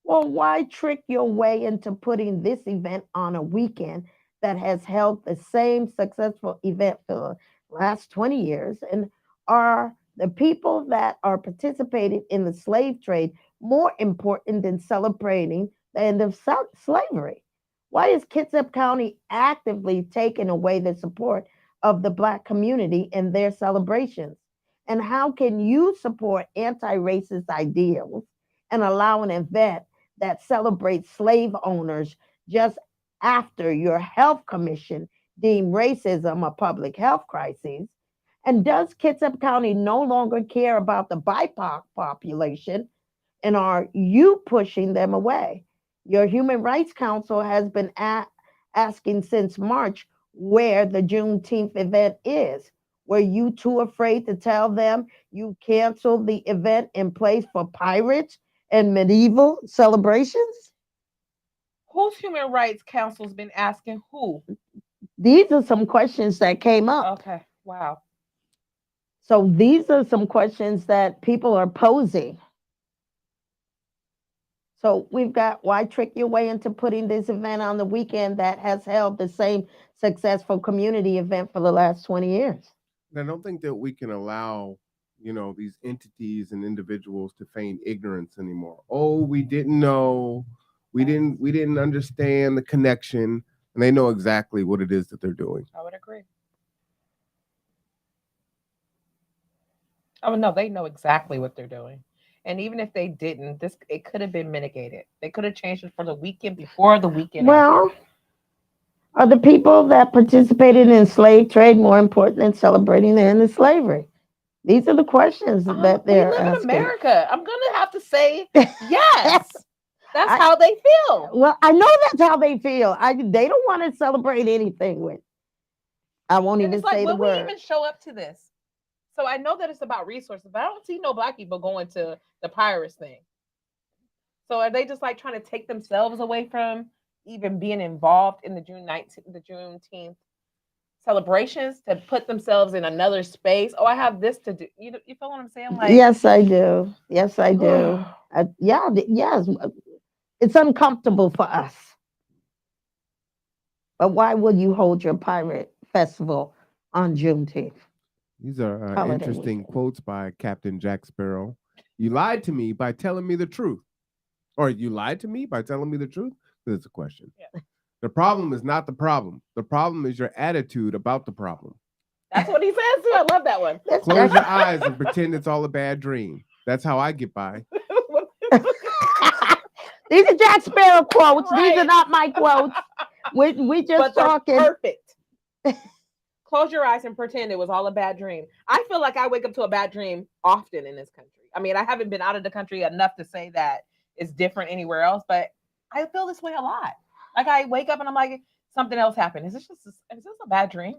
Speaker 2: Well, why trick your way into putting this event on a weekend that has held the same successful event for the last 20 years? And are the people that are participating in the slave trade more important than celebrating the end of slavery? Why is Kitsap County actively taking away the support of the Black community in their celebrations? And how can you support anti racist ideals and allow an event that celebrates slave owners just after your health commission deemed racism a public health crisis? And does Kitsap County no longer care about the BIPOC population? And are you pushing them away? Your Human Rights Council has been asking since March, where the Juneteenth event is. Were you too afraid to tell them you canceled the event in place for pirates and medieval celebrations?
Speaker 3: Whose human rights council's been asking who?
Speaker 2: These are some questions that came up.
Speaker 3: Okay. Wow.
Speaker 2: So these are some questions that people are posing. So we've got, why trick your way into putting this event on the weekend that has held the same successful community event for the last 20 years?
Speaker 1: And I don't think that we can allow, these entities and individuals to feign ignorance anymore. Oh, we didn't know, we didn't understand the connection, and they know exactly what it is that they're doing.
Speaker 3: I would agree. Oh no, they know exactly what they're doing. And even if they didn't, this it could have been mitigated. They could have changed it for the weekend before the weekend
Speaker 2: Well,
Speaker 3: after.
Speaker 2: are the people that participated in slave trade more important than celebrating the end of slavery? These are the questions that
Speaker 3: We
Speaker 2: they're
Speaker 3: live in
Speaker 2: asking.
Speaker 3: America. I'm gonna have to say yes. That's
Speaker 2: I,
Speaker 3: how they feel.
Speaker 2: well, I know that's how they feel. They don't want to celebrate anything with. I won't
Speaker 3: And
Speaker 2: even
Speaker 3: it's like,
Speaker 2: say the
Speaker 3: will we
Speaker 2: word.
Speaker 3: even show up to this? So I know that it's about resources, but I don't see no black people going to the pirates thing. So are they just like trying to take themselves away from even being involved in the Juneteenth celebrations to put themselves in another space? Oh, I have this to do. You feel what I'm saying? Like,
Speaker 2: Yes, I do. Yes, I do. Yeah, yes. It's uncomfortable for us. But why would you hold your pirate festival on Juneteenth
Speaker 1: These are
Speaker 2: holiday
Speaker 1: interesting
Speaker 2: weekend?
Speaker 1: quotes by Captain Jack Sparrow. You lied to me by telling me the truth. Or you lied to me by telling me the truth? That's a question.
Speaker 3: yeah,
Speaker 1: The problem is not the problem. The problem is your attitude about the problem.
Speaker 3: that's what he says too. I love that one.
Speaker 1: Close your eyes and pretend it's all a bad dream. That's how I get by.
Speaker 2: These are Jack Sparrow quotes. These are
Speaker 3: Right.
Speaker 2: not my quotes. We just
Speaker 3: But they're
Speaker 2: talking.
Speaker 3: perfect. Close your eyes and pretend it was all a bad dream. I feel like I wake up to a bad dream often in this country. I mean, I haven't been out of the country enough to say that it's different anywhere else, but I feel this way a lot. Like I wake up and I'm like, something else happened. Is this a bad dream?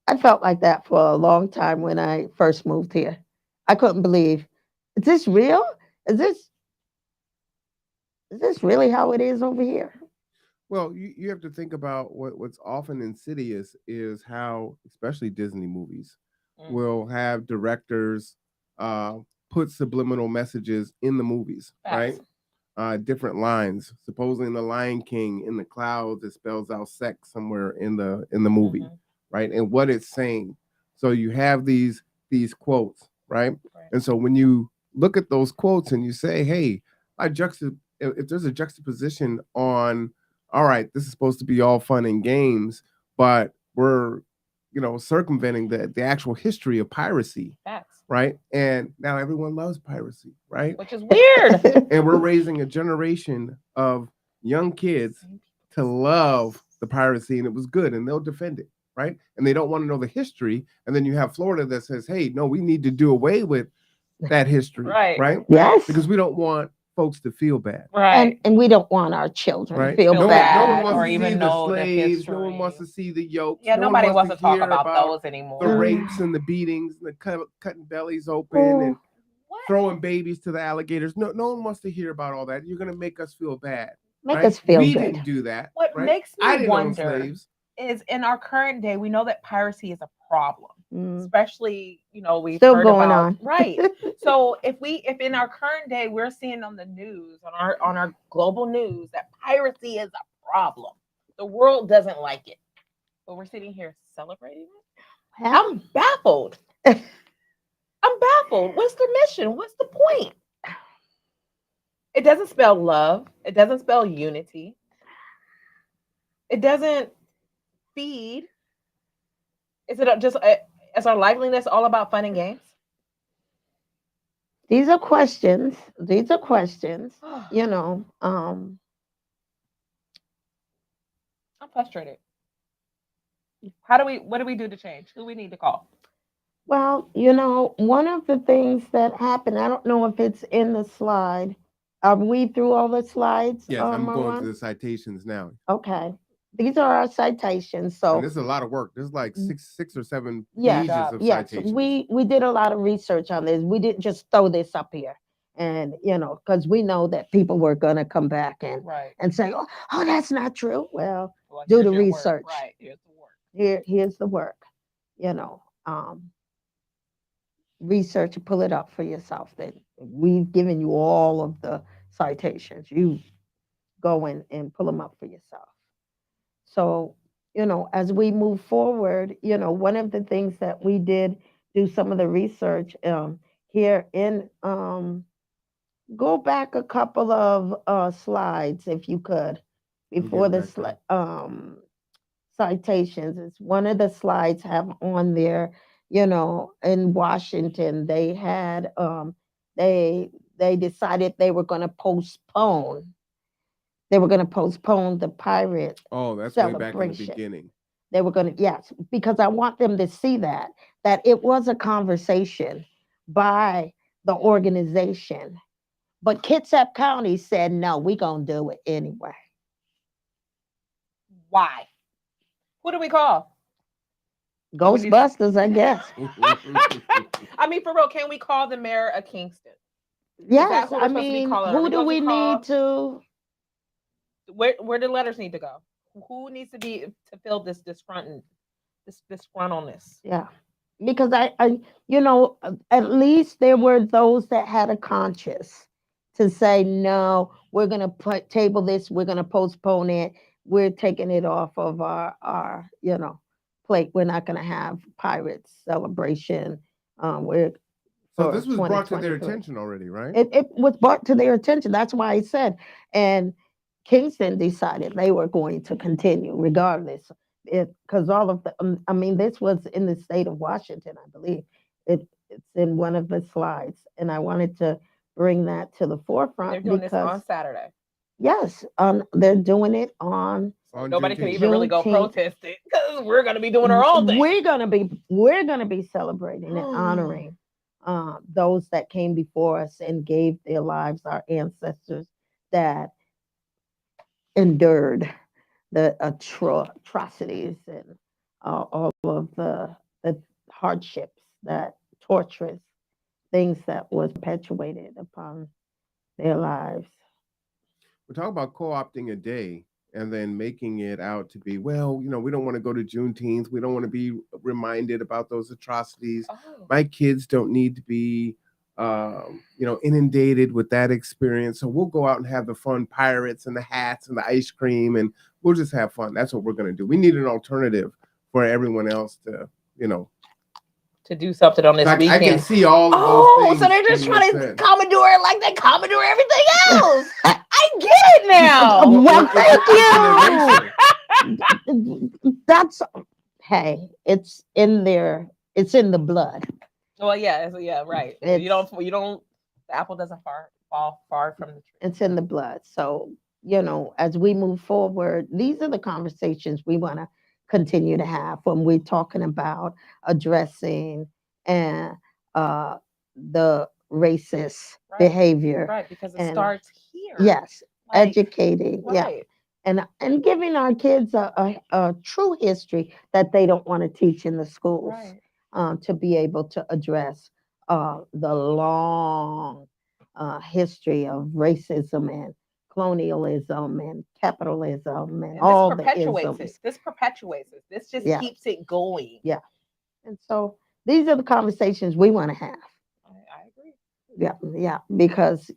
Speaker 2: I felt like that for a long time when I first moved here. I couldn't believe, is this real? Is this is this really how it is over here?
Speaker 1: Well, you have to think about what's often insidious is how, especially Disney movies,
Speaker 3: Mm,
Speaker 1: will have directors uh, put subliminal messages in the movies, right?
Speaker 3: facts.
Speaker 1: Different lines. Supposedly in the Lion King, in the clouds, it spells out sex somewhere in the movie,
Speaker 3: Hmm.
Speaker 1: right? And what it's saying. So you have these quotes, right?
Speaker 3: Right.
Speaker 1: And so when you look at those quotes and you say, hey, if there's a juxtaposition on, all right, this is supposed to be all fun and games, but we're circumventing the actual history of piracy,
Speaker 3: Facts.
Speaker 1: right? And now everyone loves piracy, right?
Speaker 3: Which is weird.
Speaker 1: And we're raising a generation of young kids to love the piracy, and it was good, and they'll defend it, right? And they don't want to know the history. And then you have Florida that says, hey, no, we need to do away with that history,
Speaker 3: Right.
Speaker 1: right?
Speaker 3: Right.
Speaker 2: Yes.
Speaker 1: Because we don't want folks to feel bad,
Speaker 3: Right.
Speaker 2: And we don't want our children to
Speaker 1: right?
Speaker 2: feel
Speaker 3: Feel
Speaker 1: No one
Speaker 3: bad
Speaker 2: bad.
Speaker 1: wants
Speaker 3: or
Speaker 1: to see
Speaker 3: even
Speaker 1: the
Speaker 3: know the
Speaker 1: slaves. No one wants
Speaker 3: history.
Speaker 1: to see the yokes.
Speaker 3: Yeah,
Speaker 1: No one
Speaker 3: nobody
Speaker 1: wants
Speaker 3: wants
Speaker 1: to
Speaker 3: to talk
Speaker 1: hear
Speaker 3: about
Speaker 1: about
Speaker 3: those
Speaker 1: the
Speaker 3: anymore.
Speaker 1: rapes and the beatings and the cutting bellies open
Speaker 2: Oh,
Speaker 1: and
Speaker 3: What?
Speaker 1: throwing babies to the alligators. No one wants to hear about all that. You're gonna make us feel bad,
Speaker 2: make
Speaker 1: right?
Speaker 2: us feel
Speaker 1: We
Speaker 2: good.
Speaker 1: didn't do that,
Speaker 3: What
Speaker 1: right?
Speaker 3: makes me
Speaker 1: I didn't own
Speaker 3: wonder
Speaker 1: slaves.
Speaker 3: is in our current day, we know that piracy is a problem.
Speaker 2: Mm.
Speaker 3: Especially, we've
Speaker 2: Still
Speaker 3: heard
Speaker 2: going
Speaker 3: about
Speaker 2: on.
Speaker 3: right. So if in our current day we're seeing on the news, on our global news that piracy is a problem. The world doesn't like it. But we're sitting here celebrating it.
Speaker 2: Yeah.
Speaker 3: I'm baffled. I'm baffled. What's the mission? What's the point? It doesn't spell love. It doesn't spell unity. It doesn't feed. Is it just is our liveliness all about fun and games?
Speaker 2: These are questions. These are questions.
Speaker 3: I'm
Speaker 2: You know,
Speaker 3: frustrated. What do we do to change? Who we need to call?
Speaker 2: well, one of the things that happened, I don't know if it's in the slide. Are we through all the slides,
Speaker 1: Yes, I'm going to
Speaker 2: Marwan?
Speaker 1: the citations now.
Speaker 2: Okay. these are our citations.
Speaker 1: And
Speaker 2: So
Speaker 1: this is a lot of work. This is like six or seven
Speaker 2: yes,
Speaker 1: pages of
Speaker 2: yes,
Speaker 1: citations.
Speaker 2: we did a lot of research on this. We didn't just throw this up here, and because we know that people were going to come back
Speaker 3: Right.
Speaker 2: and say, oh, that's not true. Well,
Speaker 3: Well,
Speaker 2: do
Speaker 3: here's
Speaker 2: the
Speaker 3: your work.
Speaker 2: research.
Speaker 3: Right. Here's the work.
Speaker 2: Here's the work. You know, research and pull it up for yourself. That we've given you all of the citations. You go in and pull them up for yourself. So, as we move forward, one of the things that we did do some of the research here in, go back a couple of slides if you could
Speaker 1: I'm
Speaker 2: before
Speaker 1: getting
Speaker 2: the
Speaker 1: back there.
Speaker 2: citations. It's one of the slides have on there, in Washington, they had, they decided they were going to postpone the pirate
Speaker 1: Oh, that's way back in the
Speaker 2: celebration.
Speaker 1: beginning.
Speaker 2: They were going to, yes, because I want them to see that it was a conversation by the organization. But Kitsap County said, no, we're going to do it anyway.
Speaker 3: Why? Who do we call?
Speaker 2: Ghostbusters, I guess.
Speaker 3: I mean, for real, can we call the mayor of Kingston?
Speaker 2: Yes,
Speaker 3: who we're
Speaker 2: I
Speaker 3: supposed to be
Speaker 2: mean,
Speaker 3: calling? Are
Speaker 2: who
Speaker 3: we
Speaker 2: do
Speaker 3: supposed to
Speaker 2: we
Speaker 3: call-
Speaker 2: need to?
Speaker 3: Where the letters need to go? Who needs to be to fill this disgruntledness?
Speaker 2: Yeah, because at least there were those that had a conscience to say, no, we're going to table this, we're going to postpone it, we're taking it off of our plate. We're not going to have Pirates celebration. We're
Speaker 1: So
Speaker 2: for
Speaker 1: this was brought to their
Speaker 2: 2023.
Speaker 1: attention already, right?
Speaker 2: It was brought to their attention. That's why I said, and Kingston decided they were going to continue regardless. Because all of the, I mean, this was in the state of Washington, I believe. It's in one of the slides, and I wanted to bring that to the forefront.
Speaker 3: They're doing this on
Speaker 2: because
Speaker 3: Saturday.
Speaker 2: yes, they're doing it on
Speaker 1: On
Speaker 3: Nobody can
Speaker 1: Juneteenth.
Speaker 3: even really go
Speaker 2: Juneteenth.
Speaker 3: protest it because we're going to be doing our own thing.
Speaker 2: We're gonna be celebrating and honoring those that came before us and gave their lives, our ancestors that endured the atrocities and all of the hardships, that torturous things that was perpetuated upon their lives.
Speaker 1: We're talking about co-opting a day and then making it out to be, well, we don't want to go to Juneteenth. We don't want to be reminded about those atrocities.
Speaker 3: Oh.
Speaker 1: My kids don't need to be, inundated with that experience. So we'll go out and have the fun pirates and the hats and the ice cream, and we'll just have fun. That's what we're going to do. We need an alternative for everyone else to,
Speaker 3: to do something on this
Speaker 1: I
Speaker 3: weekend.
Speaker 1: can see all of those things.
Speaker 3: So they're just
Speaker 1: being
Speaker 3: trying to
Speaker 1: said.
Speaker 3: commodore it like they commodore everything else. I get it now.
Speaker 2: Well,
Speaker 1: It's
Speaker 2: thank
Speaker 1: an
Speaker 2: you. That's hey, it's in there. It's in the blood.
Speaker 3: Well, yeah, right. You don't. The apple doesn't fall far from the tree.
Speaker 2: It's in the blood. So as we move forward, these are the conversations we want to continue to have when we're talking about addressing and the racist behavior.
Speaker 3: Right, because it starts here.
Speaker 2: Yes, educating.
Speaker 3: Right.
Speaker 2: Yeah, and giving our kids a true history that they don't want to teach in the schools.
Speaker 3: Right.
Speaker 2: To be able to address the long history of racism and colonialism and capitalism and all the isms.
Speaker 3: This perpetuates it. This just keeps it going.
Speaker 2: Yeah. And so these are the conversations we want to have.
Speaker 3: I agree.
Speaker 2: Yeah, because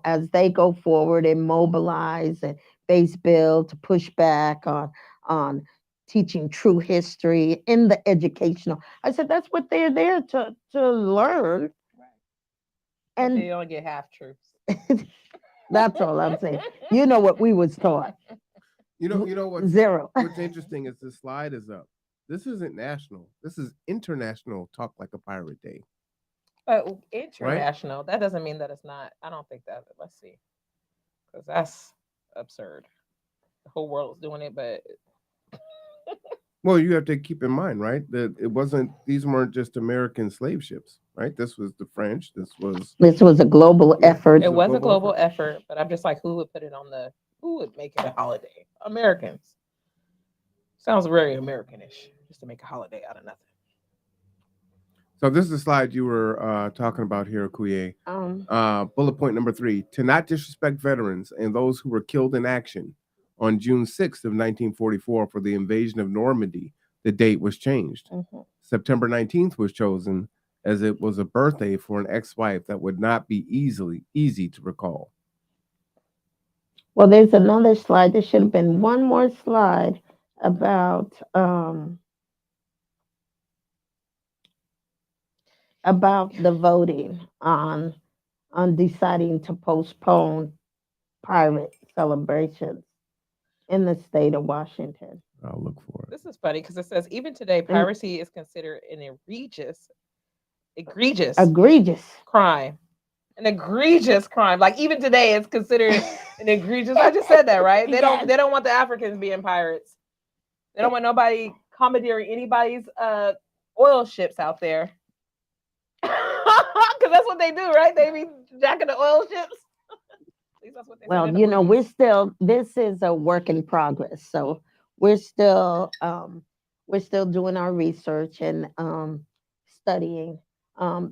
Speaker 2: as they go forward and mobilize and base build to push back on teaching true history in the educational. I said that's what they're there to learn.
Speaker 3: Right.
Speaker 2: And
Speaker 3: they don't get half truths.
Speaker 2: That's all I'm saying. You know what we was taught.
Speaker 1: You know what?
Speaker 2: Zero.
Speaker 1: What's interesting is the slide is up. This isn't national. This is international Talk Like a Pirate Day.
Speaker 3: International. Right? That doesn't mean that it's not. I don't think that. Let's see. Because that's absurd. The whole world's doing it, but.
Speaker 1: Well, you have to keep in mind, right, that these weren't just American slave ships, right? This was the French. This was
Speaker 2: a global effort.
Speaker 3: It was a global effort, but I'm just like, who would make it a holiday? Americans. Sounds very Americanish, just to make a holiday out of nothing.
Speaker 1: So this is the slide you were talking about here, Kuye. Bullet point number 3: to not disrespect veterans and those who were killed in action. On June 6th of 1944, for the invasion of Normandy, the date was changed. September 19th was chosen as it was a birthday for an ex-wife that would not be easy to recall.
Speaker 2: Well, there's another slide. There should have been one more slide about the voting on deciding to postpone pirate celebrations in the state of Washington.
Speaker 1: I'll look for it.
Speaker 3: This is funny because it says even today, piracy is considered an egregious crime. An egregious crime. Like even today, it's considered an egregious. I just said that, right? They don't want the Africans being pirates. They don't want nobody commandeering anybody's oil ships out there. Because that's what they do, right? They be jacking the oil ships.
Speaker 2: Well, this is a work in progress. So we're still doing our research and studying.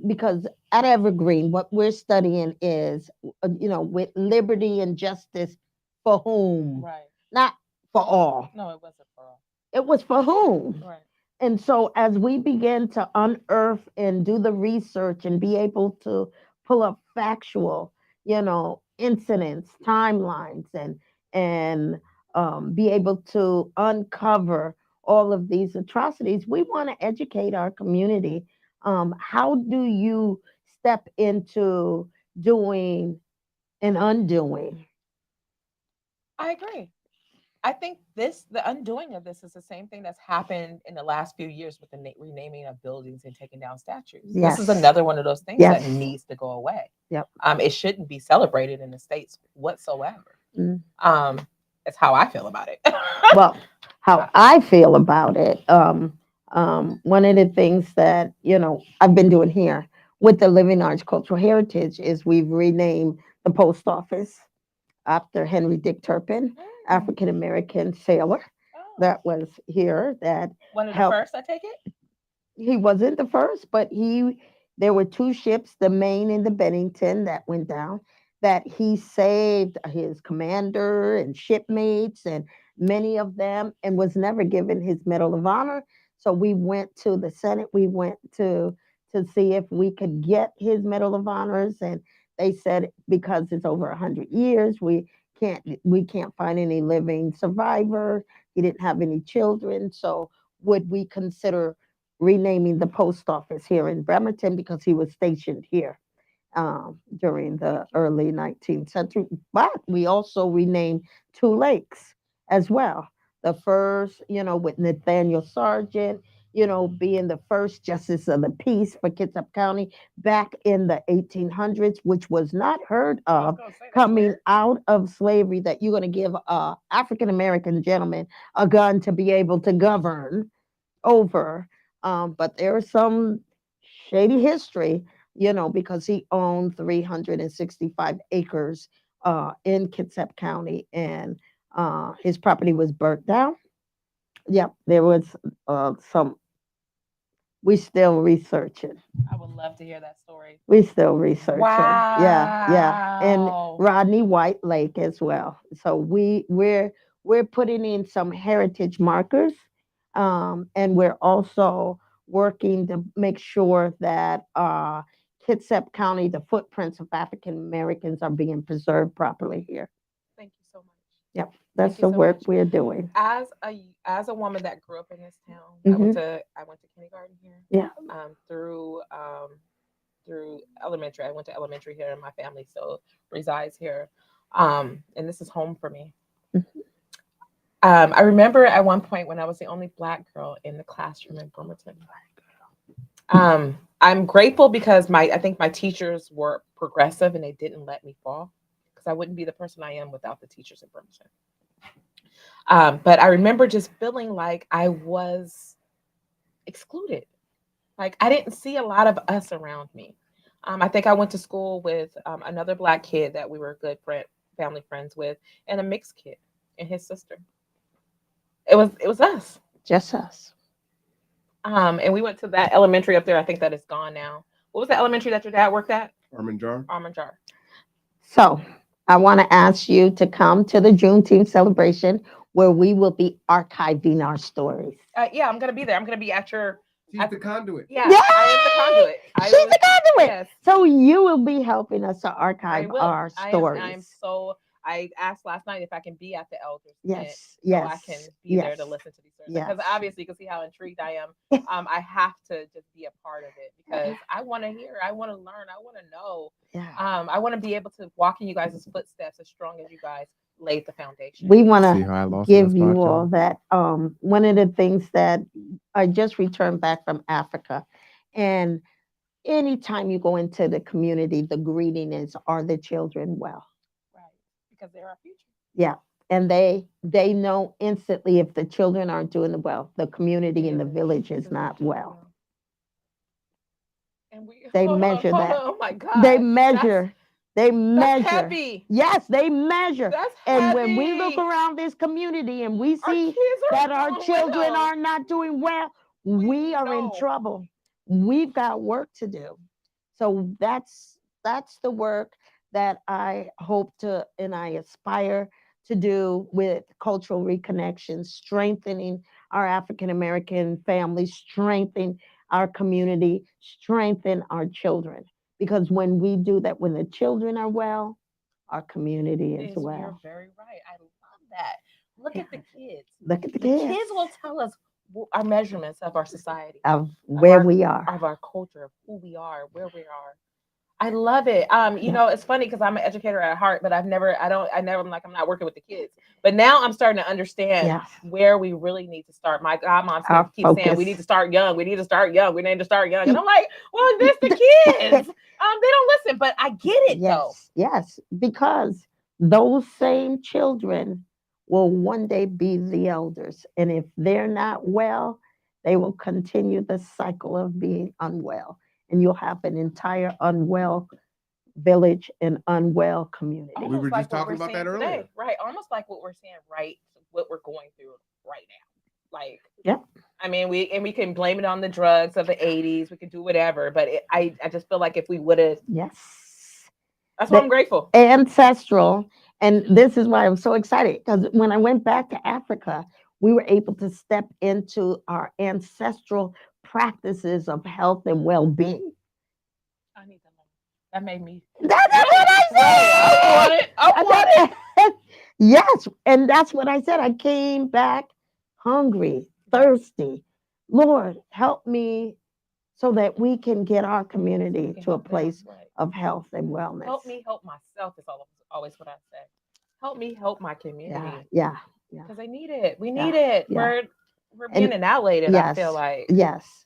Speaker 2: Because at Evergreen, what we're studying is, with liberty and justice for whom?
Speaker 3: Right.
Speaker 2: Not for all.
Speaker 3: No, it wasn't for all.
Speaker 2: It was for whom?
Speaker 3: Right.
Speaker 2: And so as we begin to unearth and do the research and be able to pull up factual, incidents, timelines, and be able to uncover all of these atrocities, we want to educate our community. How do you step into doing and undoing?
Speaker 3: I agree. I think the undoing of this is the same thing that's happened in the last few years with the renaming of buildings and taking down statues.
Speaker 2: Yes.
Speaker 3: This is another one of those things that needs to go away.
Speaker 2: Yep.
Speaker 3: It shouldn't be celebrated in the States whatsoever. That's how I feel about it.
Speaker 2: Well, how I feel about it, one of the things that, I've been doing here with the Living Arts Cultural Heritage is we've renamed the post office after Henry Dick Turpin, African American sailor that was here. That
Speaker 3: one of the first, I take it?
Speaker 2: He wasn't the first, but there were 2 ships, the Maine and the Bennington, that went down, that he saved his commander and shipmates and many of them, and was never given his Medal of Honor. So we went to the Senate. We went to see if we could get his Medal of Honors, and they said because it's over 100 years, we can't find any living survivor. He didn't have any children. So would we consider renaming the post office here in Bremerton, because he was stationed here during the early 19th century? But we also renamed 2 lakes as well. The first, with Nathaniel Sargent, being the first justice of the peace for Kitsap County back in the 1800s, which was not heard of coming out of slavery, that you're going to give a African American gentleman a gun to be able to govern over. But there's some shady history, because he owned 365 acres in Kitsap County, and his property was burnt down. Yep, there was some. We still researching.
Speaker 3: I would love to hear that story.
Speaker 2: We still researching.
Speaker 3: Wow.
Speaker 2: Yeah, and Rodney White Lake as well. So we're putting in some heritage markers, and we're also working to make sure that Kitsap County, the footprints of African Americans, are being preserved properly here.
Speaker 3: Thank you so much.
Speaker 2: Yep, that's the work we're doing.
Speaker 3: As a woman that grew up in this town, I went to kindergarten here.
Speaker 2: Yeah.
Speaker 3: Through elementary, I went to elementary here, and my family still resides here. And this is home for me. I remember at one point when I was the only Black girl in the classroom in Bremerton. I'm grateful because I think my teachers were progressive and they didn't let me fall, because I wouldn't be the person I am without the teachers in Bremerton. But I remember just feeling like I was excluded. Like I didn't see a lot of us around me. I think I went to school with another Black kid that we were good family friends with, and a mixed kid and his sister. It was us.
Speaker 2: Just us.
Speaker 3: And we went to that elementary up there. I think that is gone now. What was the elementary that your dad worked at?
Speaker 1: Armin Jar.
Speaker 3: Almond Jar.
Speaker 2: So I want to ask you to come to the Juneteenth celebration where we will be archiving our stories.
Speaker 3: Yeah, I'm gonna be there. I'm gonna be at your.
Speaker 1: She's the conduit.
Speaker 3: Yeah,
Speaker 2: Yay!
Speaker 3: I am the conduit. I
Speaker 2: She's
Speaker 3: was.
Speaker 2: the conduit.
Speaker 3: Yes,
Speaker 2: So you will be helping us to
Speaker 3: I
Speaker 2: archive
Speaker 3: will.
Speaker 2: our
Speaker 3: I am. I am
Speaker 2: stories.
Speaker 3: so. I asked last night if I can be at the elders tent
Speaker 2: Yes,
Speaker 3: so I can
Speaker 2: yes,
Speaker 3: be there to
Speaker 2: yes,
Speaker 3: listen to these stories
Speaker 2: yes.
Speaker 3: because obviously you can see how intrigued I am. I have to just be a part of it because I want to hear, I want to learn, I want to know.
Speaker 2: Yeah.
Speaker 3: I want to be able to walk in you guys' footsteps as strong as you guys laid the foundation.
Speaker 2: We want
Speaker 1: See
Speaker 2: to
Speaker 1: how I lost in that
Speaker 2: give you
Speaker 1: spot,
Speaker 2: all
Speaker 1: y'all?
Speaker 2: that. One of the things that I just returned back from Africa, and anytime you go into the community, the greeting is, "Are the children well?"
Speaker 3: Right, because they're our future.
Speaker 2: Yeah, and they know instantly if the children aren't doing well, the community and the village is not well.
Speaker 3: And we
Speaker 2: They
Speaker 3: hold on,
Speaker 2: measure
Speaker 3: hold on.
Speaker 2: that.
Speaker 3: Oh my
Speaker 2: They
Speaker 3: God,
Speaker 2: measure. They
Speaker 3: that's
Speaker 2: measure.
Speaker 3: heavy.
Speaker 2: Yes, they measure.
Speaker 3: That's
Speaker 2: And when we look
Speaker 3: heavy.
Speaker 2: around this community and we
Speaker 3: Our
Speaker 2: see
Speaker 3: kids
Speaker 2: that
Speaker 3: aren't
Speaker 2: our
Speaker 3: doing
Speaker 2: children
Speaker 3: well.
Speaker 2: are not doing well,
Speaker 3: We
Speaker 2: we are in
Speaker 3: know.
Speaker 2: trouble. We've got work to do. So that's the work that I hope to and I aspire to do with cultural reconnection, strengthening our African American families, strengthening our community, strengthen our children. Because when we do that, when the children are well, our community is
Speaker 3: You're
Speaker 2: well.
Speaker 3: very right. I love that. Look
Speaker 2: Yeah.
Speaker 3: at the kids.
Speaker 2: Look at the
Speaker 3: The
Speaker 2: kids
Speaker 3: kids will tell us our measurements of our society,
Speaker 2: of
Speaker 3: of
Speaker 2: where we are.
Speaker 3: our culture, of who we are, where we are. I love it.
Speaker 2: Yeah.
Speaker 3: It's funny because I'm an educator at heart, but I'm like, I'm not working with the kids. But now I'm starting to understand
Speaker 2: Yes.
Speaker 3: where we really need to start. My godmom
Speaker 2: Our
Speaker 3: keeps saying we
Speaker 2: focus.
Speaker 3: need to start young. We need to start young. We need to start young. And I'm like, well, there's the kids. They don't listen, but I get it though.
Speaker 2: Yes, yes, because those same children will one day be the elders. And if they're not well, they will continue the cycle of being unwell. And you'll have an entire unwell village and unwell community.
Speaker 1: We were
Speaker 3: Almost
Speaker 1: just
Speaker 3: like what
Speaker 1: talking
Speaker 3: we're
Speaker 1: about
Speaker 3: seeing
Speaker 1: that earlier.
Speaker 3: today, right? Almost like what we're seeing, right? What we're going through right now. Like,
Speaker 2: Yep.
Speaker 3: I mean, we can blame it on the drugs of the '80s. We can do whatever, but I just feel like if we would have,
Speaker 2: Yes.
Speaker 3: that's why
Speaker 2: The
Speaker 3: I'm grateful.
Speaker 2: ancestral, and this is why I'm so excited because when I went back to Africa, we were able to step into our ancestral practices of health and well-being.
Speaker 3: I need to know. That made me
Speaker 2: That's what I
Speaker 3: right. I
Speaker 2: said.
Speaker 3: want it. I want it.
Speaker 2: Yes, and that's what I said. I came back hungry, thirsty. Lord, help me so that we can get our
Speaker 3: We
Speaker 2: community
Speaker 3: can
Speaker 2: to a
Speaker 3: help them.
Speaker 2: place
Speaker 3: Right.
Speaker 2: of health and wellness.
Speaker 3: Help me help myself is always what I say. Help me help my
Speaker 2: Yeah,
Speaker 3: community
Speaker 2: yeah, yeah,
Speaker 3: because they need it. We
Speaker 2: yeah,
Speaker 3: need it.
Speaker 2: yeah.
Speaker 3: We're being
Speaker 2: And
Speaker 3: annihilated. I feel
Speaker 2: yes,
Speaker 3: like.
Speaker 2: yes,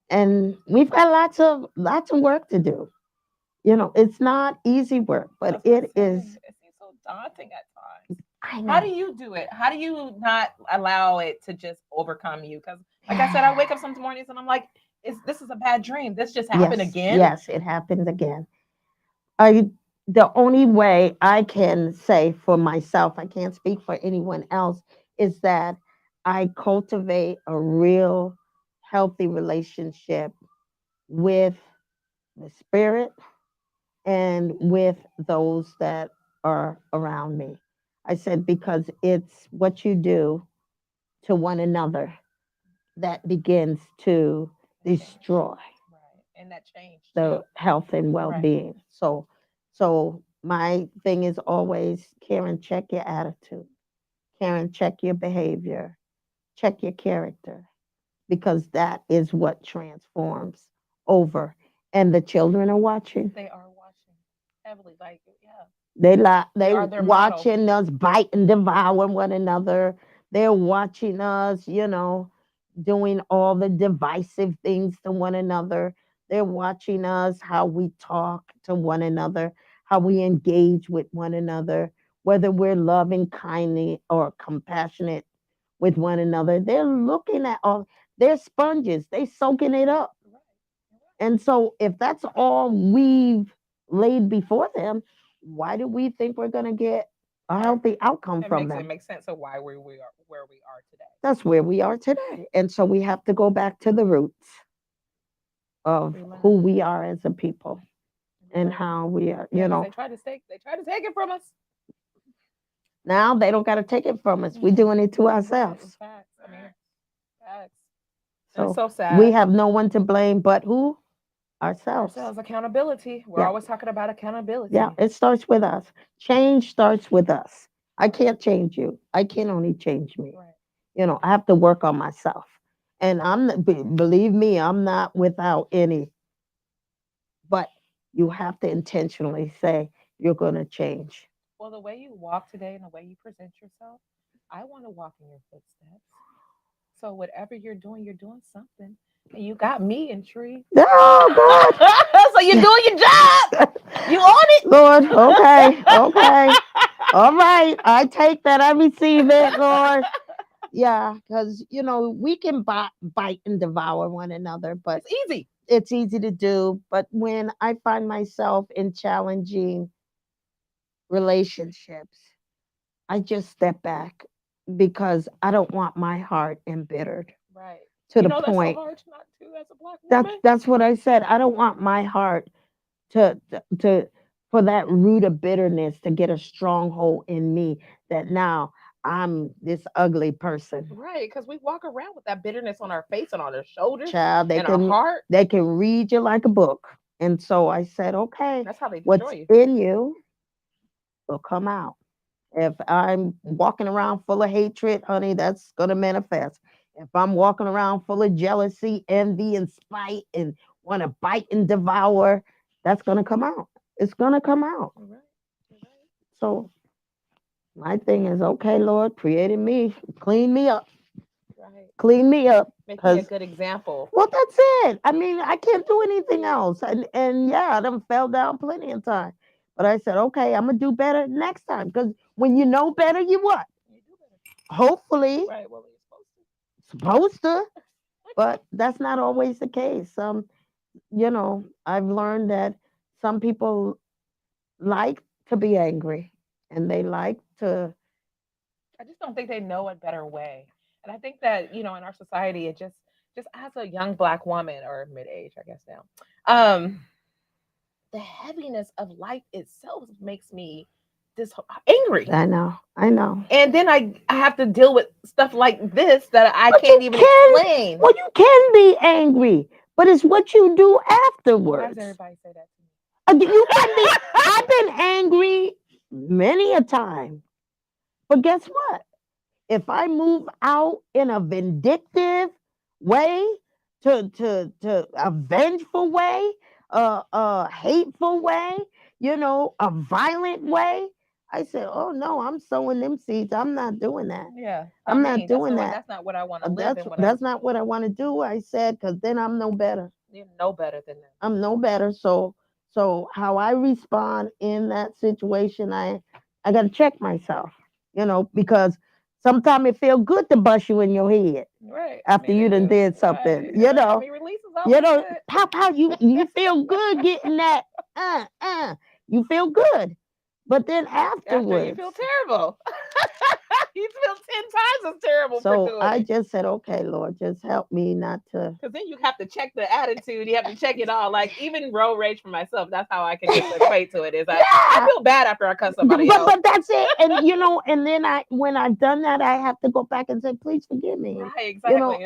Speaker 2: and we've got lots of work to do. It's not easy work, but
Speaker 3: That's what I'm
Speaker 2: it is.
Speaker 3: saying. It seems so daunting at times.
Speaker 2: I
Speaker 3: How do
Speaker 2: know.
Speaker 3: you do it? How do you not allow it to just overcome you? Because, like I said, I wake up some mornings and I'm like, this is a bad dream? This just happened
Speaker 2: Yes,
Speaker 3: again?
Speaker 2: yes, it happens again. I The only way I can say for myself, I can't speak for anyone else, is that I cultivate a real healthy relationship with the spirit and with those that are around me. I said because it's what you do to one another that begins to destroy
Speaker 3: Right. And that changed too.
Speaker 2: the health and
Speaker 3: Right.
Speaker 2: well-being. So my thing is always, Karen, check your attitude. Karen, check your behavior. Check your character because that is what transforms over. And the children are watching.
Speaker 3: They are watching heavily. Like, yeah,
Speaker 2: They
Speaker 3: we are their model.
Speaker 2: watching us bite and devour one another. They're watching us, doing all the divisive things to one another. They're watching us how we talk to one another, how we engage with one another, whether we're loving, kindly, or compassionate with one another. They're looking at all. They're sponges. They soaking it up.
Speaker 3: Right.
Speaker 2: And so if that's all we've laid before them, why do we think we're going to get a healthy outcome
Speaker 3: It
Speaker 2: from
Speaker 3: makes it
Speaker 2: them.
Speaker 3: makes sense of why we are where we are today.
Speaker 2: That's where we are today. And so we have to go back to the roots of
Speaker 3: We learn.
Speaker 2: who we are as a people
Speaker 3: We
Speaker 2: and
Speaker 3: learn.
Speaker 2: how we are,
Speaker 3: Yeah, because they try to take it from us.
Speaker 2: now they don't got to take it from us. We're doing it to
Speaker 3: Right,
Speaker 2: ourselves.
Speaker 3: facts. I mean, facts. And it's
Speaker 2: So
Speaker 3: so
Speaker 2: we
Speaker 3: sad.
Speaker 2: have no one to blame but who? Ourselves.
Speaker 3: Ourselves, accountability. We're
Speaker 2: Yeah.
Speaker 3: always talking about
Speaker 2: Yeah.
Speaker 3: accountability.
Speaker 2: It starts with us. Change starts with us. I can't change you. I can only change me.
Speaker 3: Right.
Speaker 2: I have to work on myself. And believe me, I'm not without any, but you have to intentionally say you're going to change.
Speaker 3: Well, the way you walk today and the way you present yourself, I want to walk in your footsteps. So whatever you're doing something. And you got me in tree.
Speaker 2: Oh,
Speaker 3: So you're doing your job.
Speaker 2: God.
Speaker 3: You own it.
Speaker 2: Lord, okay, okay. All right. I take that. I receive it, Lord. Yeah, because, we can bite and devour one another, but
Speaker 3: It's easy.
Speaker 2: it's easy to do. But when I find myself in challenging relationships, I just step back because I don't want my heart embittered
Speaker 3: Right.
Speaker 2: to
Speaker 3: You
Speaker 2: the
Speaker 3: know that's so
Speaker 2: point.
Speaker 3: hard to not do as a black
Speaker 2: That's
Speaker 3: woman.
Speaker 2: that's what I said. I don't want my heart to for that root of bitterness to get a stronghold in me that now I'm this ugly person.
Speaker 3: Right, because we walk around with that bitterness on our face and on our shoulders
Speaker 2: Child,
Speaker 3: and our heart.
Speaker 2: they can read you like a book. And so I said, okay,
Speaker 3: That's how they destroy
Speaker 2: what's
Speaker 3: you.
Speaker 2: in you will come out. If I'm walking around full of hatred, honey, that's going to manifest. If I'm walking around full of jealousy, envy, and spite and want to bite and devour, that's going to come out. It's going to come out.
Speaker 3: You're right. You're right.
Speaker 2: So my thing is, okay, Lord, created me, clean me up,
Speaker 3: Right.
Speaker 2: clean me up.
Speaker 3: Make me a
Speaker 2: Because,
Speaker 3: good example.
Speaker 2: well, that's it. I mean, I can't do anything else. And yeah, I done fell down plenty of time. But I said, okay, I'm going to do better next time. Because when you know better, you what?
Speaker 3: You do better.
Speaker 2: Hopefully,
Speaker 3: Right. Well, you're
Speaker 2: supposed to,
Speaker 3: supposed to.
Speaker 2: but that's not always the case. I've learned that some people like to be angry and they like to,
Speaker 3: I just don't think they know a better way. And I think that, in our society, it just as a young black woman or mid age, I guess now, the heaviness of life itself makes me this angry.
Speaker 2: I know.
Speaker 3: And then I have to deal with stuff like this that I
Speaker 2: But
Speaker 3: can't even explain.
Speaker 2: well, you can be angry, but it's what you do
Speaker 3: Why does
Speaker 2: afterwards.
Speaker 3: everybody say that to me?
Speaker 2: You can be, I've been angry many a time, but guess what? If I move out in a vindictive way, to a vengeful way, a hateful way, a violent way, I said, "Oh no, I'm sowing them seeds. I'm not doing that.
Speaker 3: Yeah, I
Speaker 2: I'm not
Speaker 3: mean
Speaker 2: doing that.
Speaker 3: that's not what I want to live in.
Speaker 2: That's not what I want to do." I said, "Because then I'm no better.
Speaker 3: You know better than that.
Speaker 2: I'm no better." So how I respond in that situation, I got to check myself, because sometimes it feel good to bust you in your head
Speaker 3: Right. I
Speaker 2: after
Speaker 3: mean,
Speaker 2: you
Speaker 3: it
Speaker 2: done
Speaker 3: do.
Speaker 2: did something,
Speaker 3: Right. Right. I mean, release is always good.
Speaker 2: pow, you feel good getting that, you feel good, but then
Speaker 3: After you
Speaker 2: afterwards.
Speaker 3: feel terrible. You feel 10 times as terrible for
Speaker 2: So
Speaker 3: doing
Speaker 2: I
Speaker 3: it.
Speaker 2: just said, okay, Lord, just help me not to.
Speaker 3: Because then you have to check the attitude. You have to check it all. Like even road rage for myself. That's how I can just equate to it. Is I
Speaker 2: Yeah,
Speaker 3: feel bad after I cut somebody
Speaker 2: but
Speaker 3: out.
Speaker 2: that's it. And and then when I've done that, I have to go back and say, please forgive me.
Speaker 3: Right.
Speaker 2: You know,
Speaker 3: Exactly.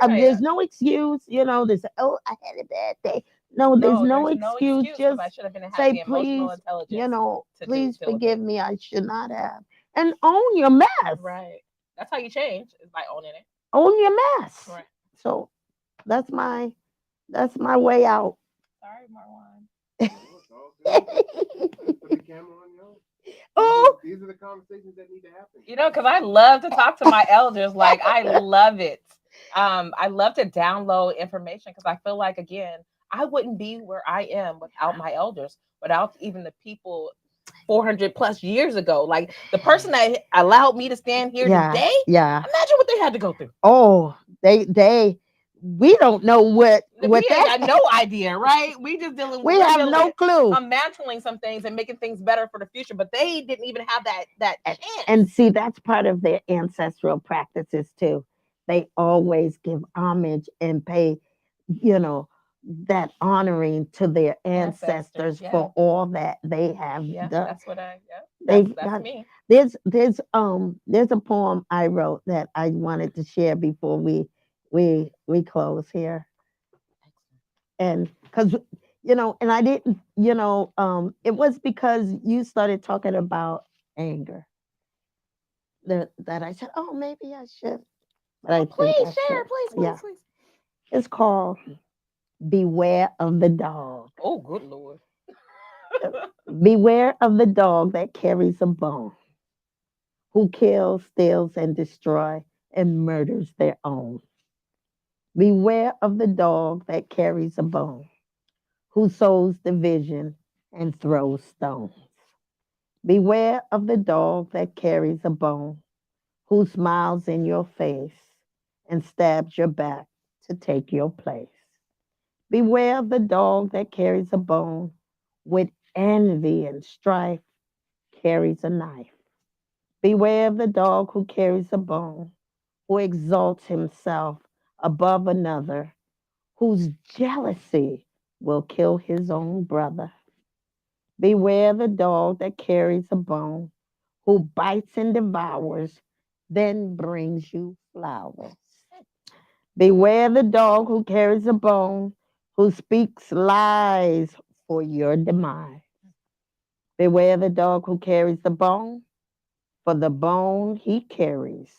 Speaker 3: You're right.
Speaker 2: there's no excuse. There's I had a bad day. No, there's
Speaker 3: No,
Speaker 2: no
Speaker 3: there's no
Speaker 2: excuse.
Speaker 3: excuse because I
Speaker 2: Just
Speaker 3: should have been had
Speaker 2: say,
Speaker 3: the emotional
Speaker 2: please,
Speaker 3: intelligence to
Speaker 2: please
Speaker 3: deal with
Speaker 2: forgive
Speaker 3: it.
Speaker 2: me. I should not have. And own your mess.
Speaker 3: Right. That's how you change is by owning it.
Speaker 2: Own your mess.
Speaker 3: Right.
Speaker 2: So that's my way out.
Speaker 3: Sorry, Marwan.
Speaker 1: No, it's all good. Put the camera on, yo.
Speaker 2: Oh,
Speaker 1: These are the conversations that need to happen.
Speaker 3: Because I love to talk to my elders. Like I love it. I love to download information because I feel like again, I wouldn't be where I am without my elders, without even the people 400 plus years ago. Like the person that allowed me to stand here
Speaker 2: yeah,
Speaker 3: today.
Speaker 2: yeah.
Speaker 3: Imagine what they had to go through.
Speaker 2: Oh, they we don't know what
Speaker 3: We ain't got
Speaker 2: that
Speaker 3: no idea, right? We just dealing.
Speaker 2: we
Speaker 3: We're
Speaker 2: have
Speaker 3: dealing
Speaker 2: no
Speaker 3: with
Speaker 2: clue.
Speaker 3: mantling some things and making things better for the future, but they didn't even have that
Speaker 2: And,
Speaker 3: chance.
Speaker 2: and see, that's part of their ancestral practices too. They always give homage and pay, you know, that honoring to their
Speaker 3: Ancestors,
Speaker 2: ancestors
Speaker 3: yeah,
Speaker 2: for all that they have
Speaker 3: yeah.
Speaker 2: done.
Speaker 3: That's what I. Yeah,
Speaker 2: They've
Speaker 3: that's
Speaker 2: got
Speaker 3: me.
Speaker 2: there's a poem I wrote that I wanted to share before we close here. And because and I didn't, it was because you started talking about anger that I said, oh, maybe I should, but I
Speaker 3: Oh,
Speaker 2: think
Speaker 3: please
Speaker 2: I
Speaker 3: share,
Speaker 2: should.
Speaker 3: please,
Speaker 2: Yeah,
Speaker 3: please, please.
Speaker 2: it's called Beware of the Dog.
Speaker 3: Oh, good lord.
Speaker 2: Beware of the dog that carries a bone, who kills, steals, and destroys and murders their own. Beware of the dog that carries a bone, who sows division and throws stones. Beware of the dog that carries a bone, who smiles in your face and stabs your back to take your place. Beware of the dog that carries a bone, with envy and strife carries a knife. Beware of the dog who carries a bone, who exalts himself above another, whose jealousy will kill his own brother. Beware the dog that carries a bone, who bites and devours, then brings you flowers. Beware the dog who carries a bone, who speaks lies for your demise. Beware the dog who carries the bone, for the bone he carries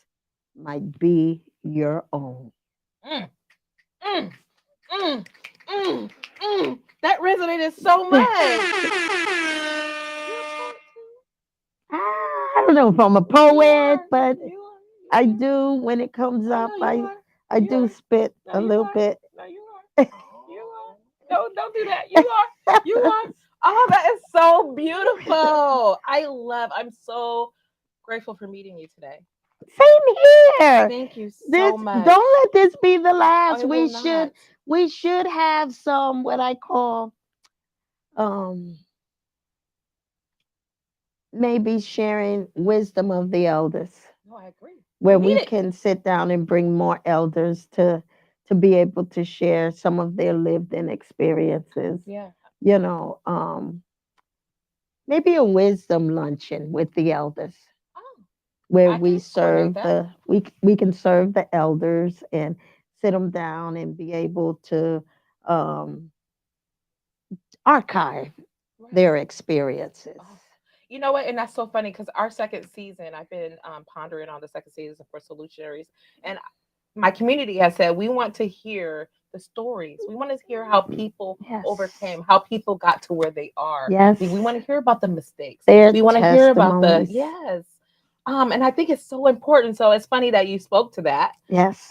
Speaker 2: might be your own.
Speaker 3: Mm, mm, mm, mm, that resonated so much. You're a poet
Speaker 2: I don't know if I'm a
Speaker 3: too. You
Speaker 2: poet,
Speaker 3: are.
Speaker 2: but
Speaker 3: You are.
Speaker 2: I
Speaker 3: You
Speaker 2: do when it comes
Speaker 3: are. I
Speaker 2: up.
Speaker 3: know you
Speaker 2: I
Speaker 3: are.
Speaker 2: I
Speaker 3: You
Speaker 2: do
Speaker 3: are.
Speaker 2: spit
Speaker 3: No,
Speaker 2: a
Speaker 3: you
Speaker 2: little
Speaker 3: are.
Speaker 2: bit.
Speaker 3: No, you are. You are. Don't do that. You are. You are. Oh, that is so beautiful. I'm so grateful for meeting you today.
Speaker 2: Same here.
Speaker 3: Thank you
Speaker 2: This
Speaker 3: so much.
Speaker 2: don't let this be the
Speaker 3: Oh,
Speaker 2: last.
Speaker 3: it will not.
Speaker 2: We should have some what I call um maybe sharing wisdom of the elders,
Speaker 3: No, I agree. We
Speaker 2: where
Speaker 3: need
Speaker 2: we
Speaker 3: it.
Speaker 2: can sit down and bring more elders to be able to share some of their lived in experiences.
Speaker 3: Yeah.
Speaker 2: You know, maybe a wisdom luncheon with the elders,
Speaker 3: Oh,
Speaker 2: where
Speaker 3: I can coordinate that.
Speaker 2: we can serve the elders and sit them down and be able to um, archive
Speaker 3: Right.
Speaker 2: their experiences.
Speaker 3: Oh, you know what? And that's so funny because our second season, I've been pondering on the second season for Solutionaries, and my community has said we want to hear the stories. We want to hear how people
Speaker 2: Yes,
Speaker 3: overcame, how people got to where they are. We
Speaker 2: yes,
Speaker 3: want to hear about the mistakes.
Speaker 2: their
Speaker 3: We want to hear about the
Speaker 2: testimonies.
Speaker 3: yes. And I think it's so important. So it's funny that you spoke to that.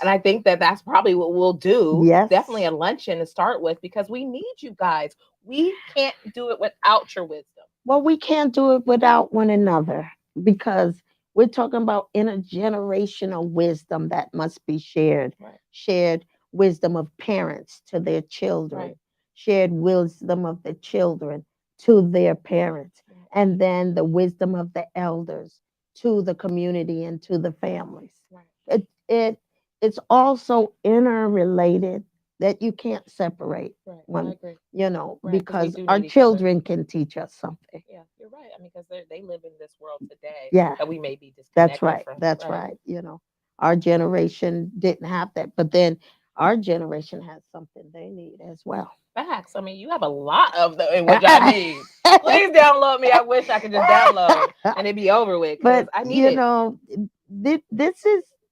Speaker 3: And
Speaker 2: Yes,
Speaker 3: I think that that's probably what we'll do. Definitely
Speaker 2: yes.
Speaker 3: a luncheon to start with because we need you guys. We can't do it without your wisdom.
Speaker 2: Well, we can't do it without one another because we're talking about intergenerational wisdom that must be shared.
Speaker 3: Right.
Speaker 2: Shared wisdom of parents to their
Speaker 3: Right.
Speaker 2: children, shared wisdom of the children to their parents,
Speaker 3: Right.
Speaker 2: and then the wisdom of the elders to the community and to the families.
Speaker 3: Right.
Speaker 2: It it's also interrelated that you can't separate
Speaker 3: Right. No, I
Speaker 2: one,
Speaker 3: agree. Right. Because we
Speaker 2: because
Speaker 3: do
Speaker 2: our
Speaker 3: need each other.
Speaker 2: children can teach us something.
Speaker 3: Yeah, you're right. I mean, because they live in this world today
Speaker 2: Yeah,
Speaker 3: that we may be
Speaker 2: that's
Speaker 3: disconnected
Speaker 2: right.
Speaker 3: from.
Speaker 2: That's
Speaker 3: Right.
Speaker 2: right. Our generation didn't have that, but then our generation has something they need as well.
Speaker 3: Facts. I mean, you have a lot of the in which I need. Please download me. I wish I could just download and it'd be over with because
Speaker 2: But
Speaker 3: I need it.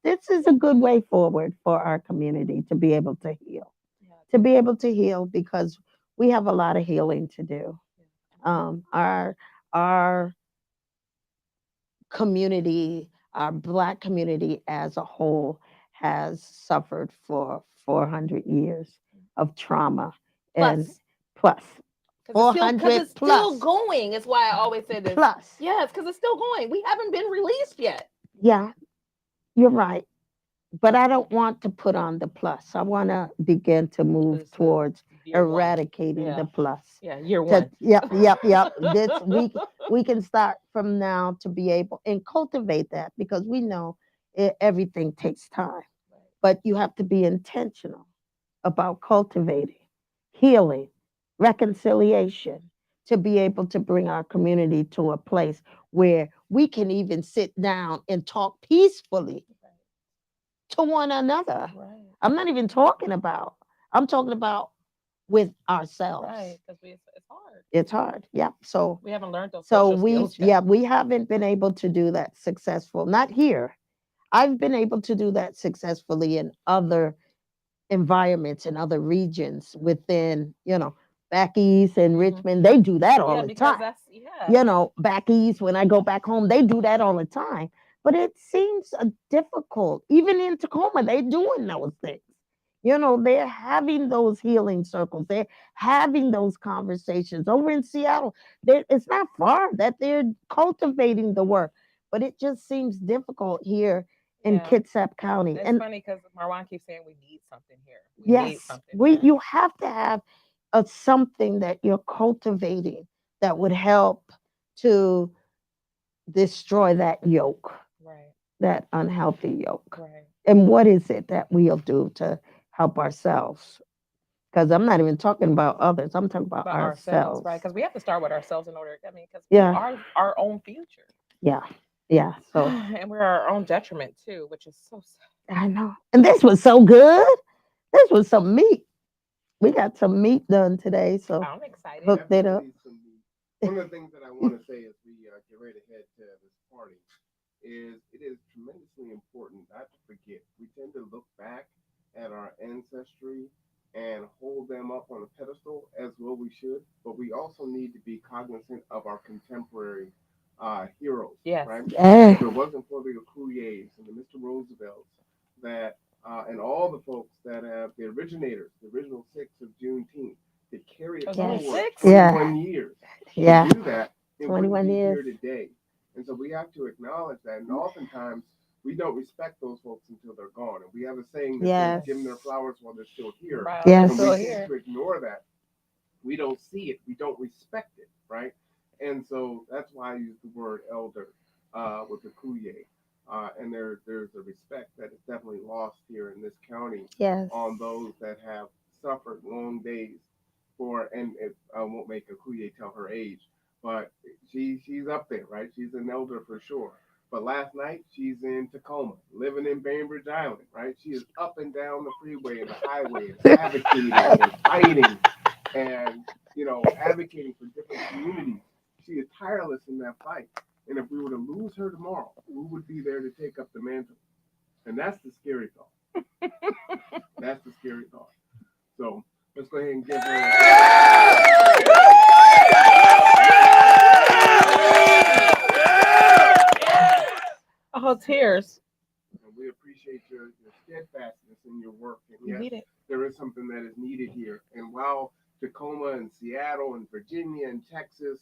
Speaker 2: this is a good way forward for our community to be able to heal,
Speaker 3: Yeah.
Speaker 2: because we have a lot of healing to do. Our community, our Black community as a whole, has suffered for 400 years of trauma, and
Speaker 3: Plus,
Speaker 2: plus
Speaker 3: because
Speaker 2: 400
Speaker 3: it's still
Speaker 2: plus
Speaker 3: going. It's why I always say this.
Speaker 2: plus.
Speaker 3: Yes, because it's still going. We haven't been released yet.
Speaker 2: Yeah, you're right. but I don't want to put on the plus. I want to begin to move
Speaker 3: This is
Speaker 2: towards
Speaker 3: year one.
Speaker 2: eradicating the
Speaker 3: Yeah.
Speaker 2: plus.
Speaker 3: Yeah. Year
Speaker 2: To
Speaker 3: one.
Speaker 2: yep. This we can start from now to be able and cultivate that because we know everything takes time, but you have to be intentional about cultivating, healing, reconciliation to be able to bring our community to a place where we can even sit down and talk peacefully to one another.
Speaker 3: Right.
Speaker 2: I'm not even talking about, I'm talking about with ourselves.
Speaker 3: Right. Because it's hard.
Speaker 2: It's hard. Yeah. So
Speaker 3: We haven't learned those
Speaker 2: so
Speaker 3: social skills yet.
Speaker 2: yeah, we haven't been able to do that successful. Not here. I've been able to do that successfully in other environments in other regions within, back east and
Speaker 3: Mhm.
Speaker 2: Richmond. They do that all
Speaker 3: Yeah,
Speaker 2: the
Speaker 3: because
Speaker 2: time.
Speaker 3: that's yeah.
Speaker 2: Back east, when I go back home, they do that all the time. But it seems difficult. Even in Tacoma, they doing those things. They're having those healing circles. They're having those conversations over in Seattle. It's not far that they're cultivating the work, but it just seems difficult here in
Speaker 3: Yeah.
Speaker 2: Kitsap County.
Speaker 3: It's
Speaker 2: And
Speaker 3: funny because Marwan keeps saying we need something here. We need
Speaker 2: yes,
Speaker 3: something here.
Speaker 2: you have to have something that you're cultivating that would help to destroy that yoke,
Speaker 3: Right.
Speaker 2: that unhealthy yoke.
Speaker 3: Right.
Speaker 2: And what is it that we'll do to help ourselves? Because I'm not even talking about others. I'm talking about
Speaker 3: About ourselves,
Speaker 2: ourselves.
Speaker 3: right? Because we have to start with ourselves in order. I mean, because we
Speaker 2: Yeah,
Speaker 3: are our own future,
Speaker 2: yeah, yeah. So
Speaker 3: and we're our own detriment too, which is so sad.
Speaker 2: I know. And this was so good. This was some meat. We got some meat done today. So
Speaker 3: I'm excited.
Speaker 2: hooked it up.
Speaker 1: Definitely some meat. One of the things that I want to say as we get ready to head to this party is it is tremendously important not to forget. We tend to look back at our ancestry and hold them up on a pedestal as well we should, but we also need to be cognizant of our contemporary heroes,
Speaker 3: Yes.
Speaker 1: right?
Speaker 2: Yeah.
Speaker 1: If it wasn't for the Okoyes and the Mr. Roosevelts that and all the folks that have the originators, the original 6th of Juneteenth, to carry it
Speaker 3: There's only
Speaker 2: Yes.
Speaker 1: forward
Speaker 3: six.
Speaker 2: Yeah.
Speaker 1: 21 years to
Speaker 2: Yeah.
Speaker 1: do that, it wouldn't
Speaker 2: 21
Speaker 1: be
Speaker 2: years.
Speaker 1: here today. And so we have to acknowledge that. And oftentimes we don't respect those folks until they're gone. And we have a saying that says,
Speaker 2: Yes.
Speaker 1: give them their flowers while they're still here.
Speaker 3: Right.
Speaker 2: Yes.
Speaker 3: Yes.
Speaker 1: And
Speaker 3: Still
Speaker 1: we tend
Speaker 3: here.
Speaker 1: to ignore that. We don't see it. We don't respect it, right? And so that's why I use the word elder with the Kuye. And there's a respect that is definitely lost here in this county
Speaker 2: Yes.
Speaker 1: on those that have suffered long days for, and I won't make a Kuye tell her age, but she's up there, right? She's an elder for sure. But last night she's in Tacoma, living in Bainbridge Island, right? She is up and down the freeway and the highway and advocating and fighting and advocating for different communities. She is tireless in that fight. And if we were to lose her tomorrow, who would be there to take up the mantle? And that's the scary thought. That's the scary thought. So let's go ahead and give her.
Speaker 3: Oh, tears.
Speaker 1: And we appreciate your steadfastness in your work. And
Speaker 3: You
Speaker 1: yes,
Speaker 3: need it.
Speaker 1: there is something that is needed here. And while Tacoma and Seattle and Virginia and Texas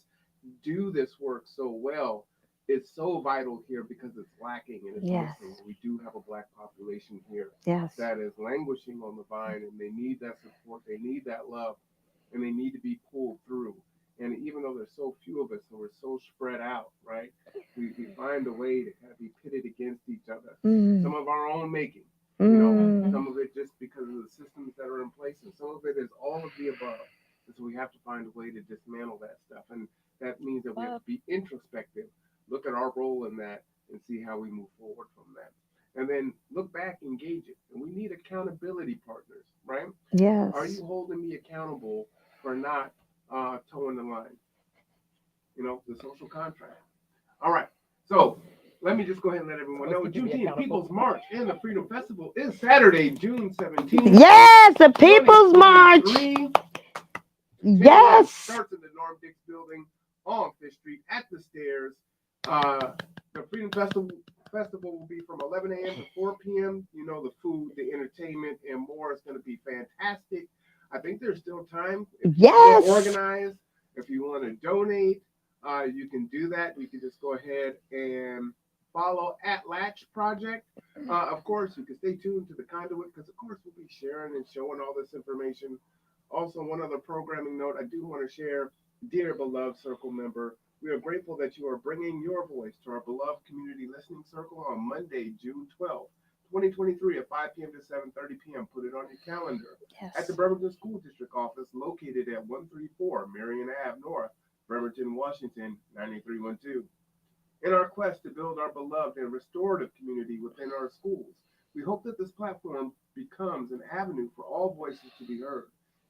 Speaker 1: do this work so well, it's so vital here because it's lacking and it's
Speaker 2: Yes.
Speaker 1: missing. We do have a black population here
Speaker 2: Yes.
Speaker 1: that is languishing on the vine, and they need that support, they need that love, and they need to be pulled through. And even though there's so few of us and we're so spread out, right? We find a way to kind of be pitted against each other. Some of our own making, some of it just because of the systems that are in place, and some of it is all of the above. And so we have to find a way to dismantle that stuff. And that means that we have to be introspective, look at our role in that, and see how we move forward from that. And then look back, engage it. And we need accountability partners, right?
Speaker 2: Yes.
Speaker 1: Are you holding me accountable for not towing the line? The social contract. All right. So let me just go ahead and let everyone know Juneteenth People's March and the Freedom Festival is Saturday, June 17th.
Speaker 2: Yes, the People's March. Yes.
Speaker 1: Starts in the Norm Dix building on Fifth Street at the stairs. The Freedom Festival will be from 11 a.m. to 4 p.m. The food, the entertainment, and more is going to be fantastic. I think there's still time. If you want to organize, if you want to donate, you can do that. You can just go ahead and follow at Latch Project Of course, you can stay tuned to the conduit because, of course, we'll be sharing and showing all this information. Also, one other programming note I do want to share, dear beloved circle member, we are grateful that you are bringing your voice to our beloved community listening circle on Monday, June 12th, 2023 at 5 p.m. to 7:30 p.m. Put it on your calendar at the
Speaker 2: Yes.
Speaker 1: Bremerton School District office located at 134 Marion Ave North, Bremerton, Washington, 98312. In our quest to build our beloved and restorative community within our schools, we hope that this platform becomes an avenue for all voices to be heard.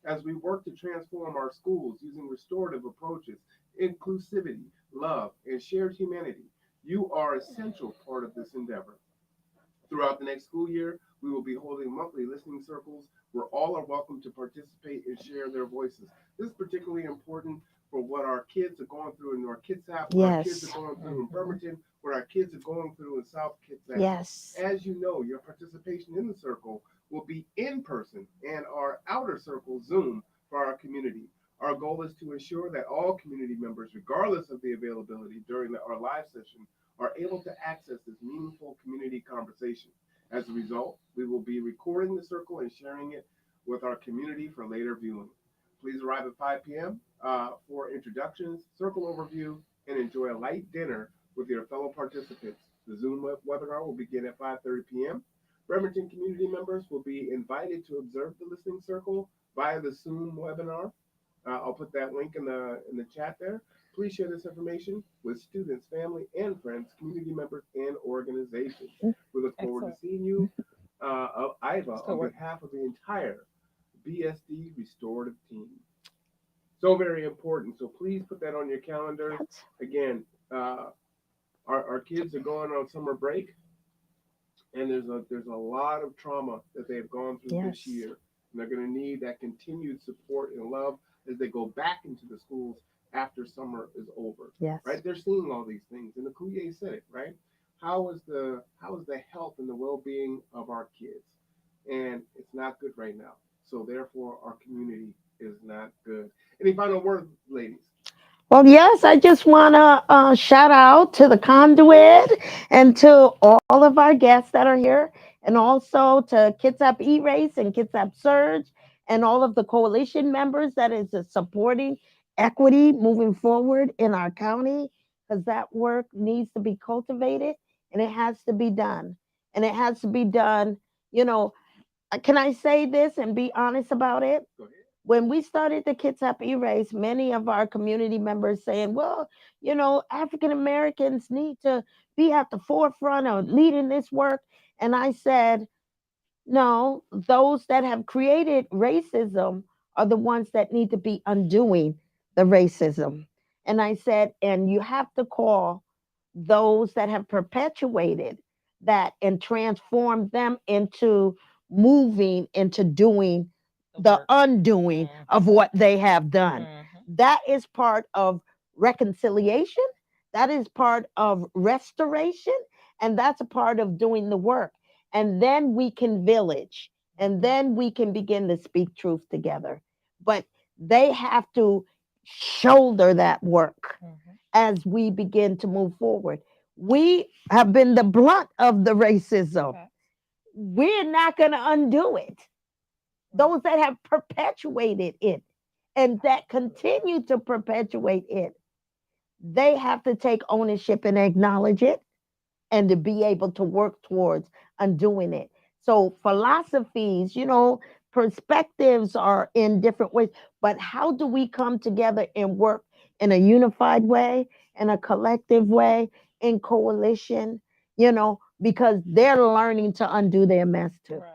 Speaker 1: As we work to transform our schools using restorative approaches, inclusivity, love, and shared humanity, you are an essential part of this endeavor. Throughout the next school year, we will be holding monthly listening circles where all are welcome to participate and share their voices. This is particularly important for what our kids are going through in our Kitsap, what our kids are
Speaker 2: Yes.
Speaker 1: going through in
Speaker 3: Mhm.
Speaker 1: Bremerton, what our kids are going through in South Kitsap.
Speaker 2: Yes.
Speaker 1: As you know, your participation in the circle will be in person and our outer circle Zoom for our community. Our goal is to ensure that all community members, regardless of the availability during our live session, are able to access this meaningful community conversation. As a result, we will be recording the circle and sharing it with our community for later viewing. Please arrive at 5 p.m. For introductions, circle overview, and enjoy a light dinner with your fellow participants. The Zoom webinar will begin at 5:30 p.m. Bremerton community members will be invited to observe the listening circle via the Zoom webinar. I'll put that link in the chat there. Please share this information with students, family, and friends, community members, and organizations. We look forward to
Speaker 3: Excellent.
Speaker 1: seeing you, Iva,
Speaker 3: That's good
Speaker 1: on
Speaker 3: work.
Speaker 1: behalf of the entire BSD restorative team. So very important. So please put that on your calendars.
Speaker 2: Yes.
Speaker 1: Again, our kids are going on summer break, and there's a lot of trauma that they've gone through this
Speaker 2: Yes.
Speaker 1: year, and they're going to need that continued support and love as they go back into the schools after summer is over.
Speaker 2: Yes.
Speaker 1: Right? They're seeing all these things, and the Kuye said it. Right? How is the health and the well-being of our kids? And it's not good right now. So therefore, our community is not good. Any final words, ladies?
Speaker 2: Well, yes, I just want to shout out to the conduit and to all of our guests that are here, and also to Kitsap E-Race and Kitsap Surge, and all of the coalition members that is supporting equity moving forward in our county, because that work needs to be cultivated and it has to be done. And it has to be done, you know, can I say this and be honest about it?
Speaker 1: Go ahead.
Speaker 2: When we started the Kids Happy Race, many of our community members saying, well, African Americans need to be at the forefront of leading this work. And I said, no, those that have created racism are the ones that need to be undoing the racism. And I said, and you have to call those that have perpetuated that and transformed them into moving into doing
Speaker 3: The
Speaker 2: the
Speaker 3: work.
Speaker 2: undoing of
Speaker 3: Mhm.
Speaker 2: what they have done.
Speaker 3: Mhm.
Speaker 2: That is part of reconciliation. That is part of restoration. And that's a part of doing the work. And then we can village and then we can begin to speak truth together. But they have to shoulder that work
Speaker 3: Mhm.
Speaker 2: as we begin to move forward. We have been the blunt of the racism.
Speaker 3: Okay.
Speaker 2: We're not going to undo it.
Speaker 3: Right.
Speaker 2: Those that have perpetuated it and that continue to perpetuate it, they have to take ownership and acknowledge it and to be able to work towards undoing it. So philosophies, perspectives are in different ways, but how do we come together and work in a unified way, in a collective way, in coalition, because they're learning to undo their mess too.
Speaker 3: Right.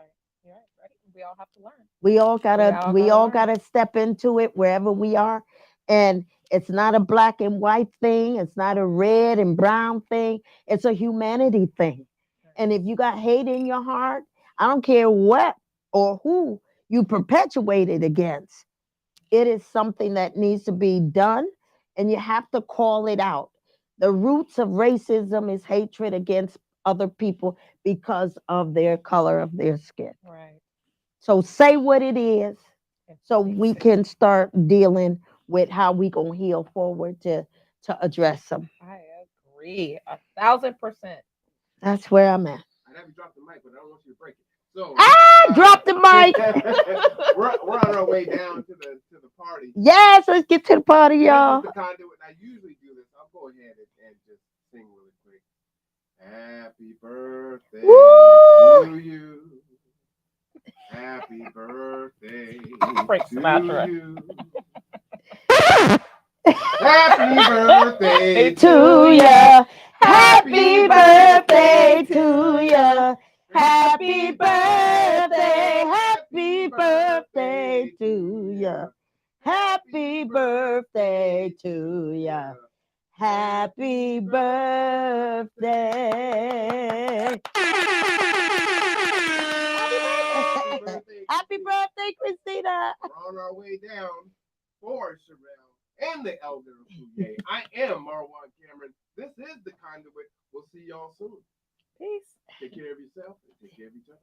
Speaker 3: Right. Right. We all have to learn.
Speaker 2: We all
Speaker 3: We
Speaker 2: gotta
Speaker 3: all
Speaker 2: we
Speaker 3: gotta
Speaker 2: all
Speaker 3: learn.
Speaker 2: gotta step into it wherever we are. And it's not a black and white thing, it's not a red and brown thing, it's a humanity thing.
Speaker 3: Right.
Speaker 2: And if you got hate in your heart, I don't care what or who you perpetuate it against. It is something that needs to be done and you have to call it out. The roots of racism is hatred against other people because of their color of their skin.
Speaker 3: Right.
Speaker 2: So say what it is
Speaker 3: And
Speaker 2: so
Speaker 3: fix
Speaker 2: we
Speaker 3: it.
Speaker 2: can start dealing with how we gonna heal forward to address them.
Speaker 3: I agree 1,000%.
Speaker 2: That's where I'm at.
Speaker 1: have you drop the mic, but I don't want you to break it. So
Speaker 2: drop the mic.
Speaker 1: we're on our way down to the party.
Speaker 2: Yes, let's get to the party,
Speaker 1: This
Speaker 2: y'all.
Speaker 1: is the conduit. I usually do this. I'll go ahead and just sing really quick. Happy birthday to you. Happy birthday
Speaker 3: Frank
Speaker 1: to
Speaker 3: Sinatra.
Speaker 1: you. Happy birthday
Speaker 2: To ya. Happy birthday to ya. Happy birthday. Happy birthday to ya. Happy birthday to ya. Happy birthday. Happy birthday, Christina.
Speaker 1: We're on our way down for Sherelle and the elder Fouye. I am Marwan Cameron. This is the conduit. We'll see y'all soon.
Speaker 3: Peace.
Speaker 1: Take care of yourself and take care of each other.